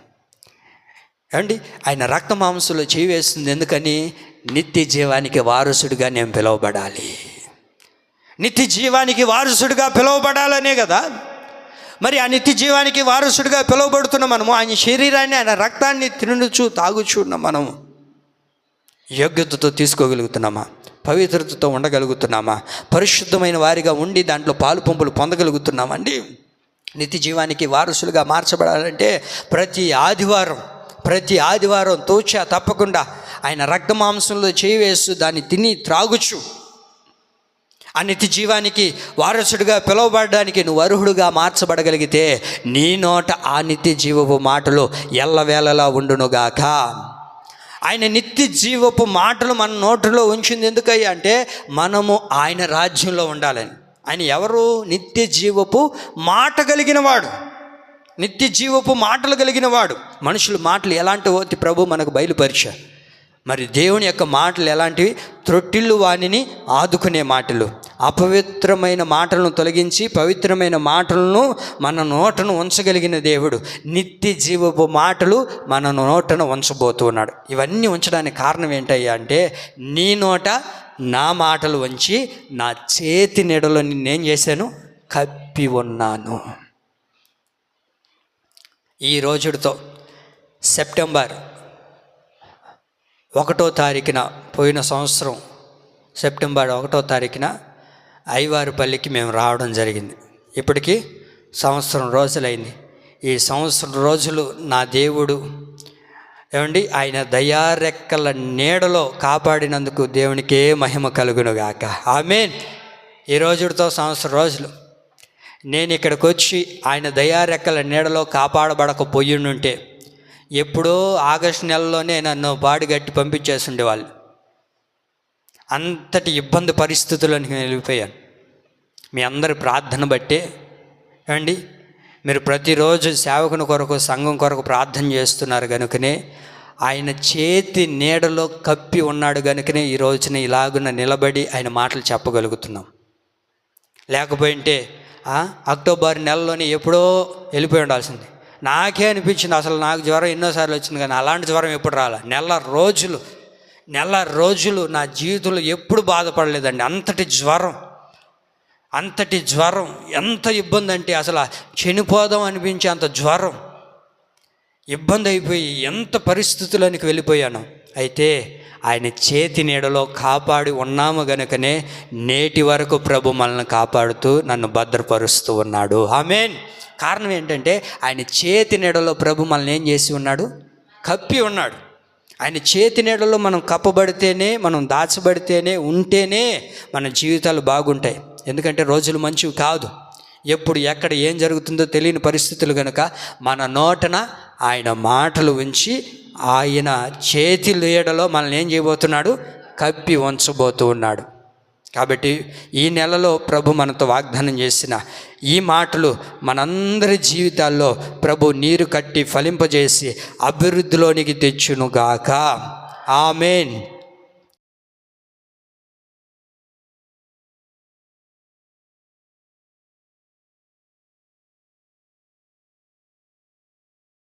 ఏమండి, ఆయన రక్త మాంసంలో చేయి వేస్తుంది. ఎందుకని? నిత్య జీవానికి వారసుడిగా నేను పిలువబడాలి. నిత్య జీవానికి వారసుడిగా పిలువబడాలనే కదా. మరి ఆ నిత్య జీవానికి వారసుడిగా పిలువబడుతున్న మనము ఆయన శరీరాన్ని, ఆయన రక్తాన్ని తినుచు తాగుచున్న మనము యోగ్యతతో తీసుకోగలుగుతున్నామా? పవిత్రతతో ఉండగలుగుతున్నామా? పరిశుద్ధమైన వారిగా ఉండి దాంట్లో పాలు పంపులు పొందగలుగుతున్నామండి? నిత్య జీవానికి వారసులుగా మార్చబడాలంటే ప్రతి ఆదివారం తూచా తప్పకుండా ఆయన రక్త మాంసంలో చేయి వేస్తూ దాన్ని తిని త్రాగుచు ఆ నిత్య జీవానికి వారసుడిగా పిలువబడడానికి నువ్వు అర్హుడుగా మార్చబడగలిగితే నీ నోట ఆ నిత్య జీవపు మాటలు ఎల్లవేళలా ఉండునుగాక. ఆయన నిత్య జీవపు మాటలు మన నోటిలో ఉంచింది ఎందుకయ్యా అంటే మనము ఆయన రాజ్యంలో ఉండాలని. ఆయన ఎవరు? నిత్య జీవపు మాట కలిగిన వాడు, నిత్య జీవపు మాటలు కలిగిన వాడు. మనుషుల మాటలు ఎలాంటివో ప్రభు మనకు బయలుపరిచారు. మరి దేవుని యొక్క మాటలు ఎలాంటివి? త్రొట్టిల్లు వానిని ఆదుకునే మాటలు. అపవిత్రమైన మాటలను తొలగించి పవిత్రమైన మాటలను మన నోటను ఉంచగలిగిన దేవుడు నిత్య జీవపు మాటలు మన నోటను ఉంచబోతున్నాడు. ఇవన్నీ ఉంచడానికి కారణం ఏంటయ్యా అంటే, నీ నోట నా మాటలు ఉంచి నా చేతి నీడలో నిన్నేం చేశాను? కప్పి ఉన్నాను. ఈ రోజుతో సెప్టెంబర్ 1వ తారీఖున, పోయిన సంవత్సరం సెప్టెంబర్ 1వ తారీఖున ఐవారుపల్లికి మేము రావడం జరిగింది. ఇప్పటికీ సంవత్సరం రోజులైంది. ఈ సంవత్సరం రోజులు నా దేవుడు ఏమండి ఆయన దయారెక్కల నీడలో కాపాడినందుకు దేవునికే మహిమ కలుగునుగాక. ఆమేన్. ఈ రోజుతో సంవత్సరం రోజులు నేను ఇక్కడికి వచ్చి ఆయన దయారెక్కల నీడలో కాపాడబడకపోయిండుంటే ఎప్పుడో ఆగస్టు నెలలోనే నన్ను బాడిగట్టి పంపించేసి ఉండేవాళ్ళు. అంతటి ఇబ్బంది పరిస్థితుల్లోకి నేను వెళ్ళిపోయాను. మీ అందరి ప్రార్థన బట్టే ఏమండి, మీరు ప్రతిరోజు సేవకుని కొరకు, సంఘం కొరకు ప్రార్థన చేస్తున్నారు కనుకనే, ఆయన చేతి నీడలో కప్పి ఉన్నాడు కనుకనే ఈ రోజున ఇలాగున నిలబడి ఆయన మాటలు చెప్పగలుగుతున్నాం. లేకపోయింటే అక్టోబర్ నెలలోనే ఎప్పుడో వెళ్ళిపోయి ఉండాల్సింది. నాకే అనిపించింది, అసలు నాకు జ్వరం ఎన్నోసార్లు వచ్చింది కానీ అలాంటి జ్వరం ఎప్పుడు రాలే. నెల రోజులు నా జీవితంలో ఎప్పుడు బాధపడలేదండి. అంతటి జ్వరం ఎంత ఇబ్బంది అంటే అసలు చనిపోదాం అనిపించే అంత జ్వరం, ఇబ్బంది అయిపోయి ఎంత పరిస్థితుల్లోనికి వెళ్ళిపోయాను. అయితే ఆయన చేతి నీడలో కాపాడి ఉన్నాము గనుకనే నేటి వరకు ప్రభు మనల్ని కాపాడుతూ నన్ను భద్రపరుస్తూ ఉన్నాడు. ఆమేన్. కారణం ఏంటంటే ఆయన చేతి నీడలో ప్రభు మనల్ని ఏం చేసి ఉన్నాడు? కప్పి ఉన్నాడు. ఆయన చేతి నీడలో మనం కప్పబడితేనే, మనం దాచబడితేనే, ఉంటేనే మన జీవితాలు బాగుంటాయి. ఎందుకంటే రోజులు మంచివి కాదు. ఎప్పుడు ఎక్కడ ఏం జరుగుతుందో తెలియని పరిస్థితులు కనుక మన నోటన ఆయన మాటలు ఉంచి ఆయన చేతి నీడలో మనల్ని ఏం చేయబోతున్నాడు? కప్పి ఉంచబోతూ ఉన్నాడు. కాబట్టి ఈ నెలలో ప్రభు మనతో వాగ్దానం చేసిన ఈ మాటలు మనందరి జీవితాల్లో ప్రభు నీరు కట్టి ఫలింపజేసి అభివృద్ధిలోనికి తెచ్చునుగాక. ఆమేన్.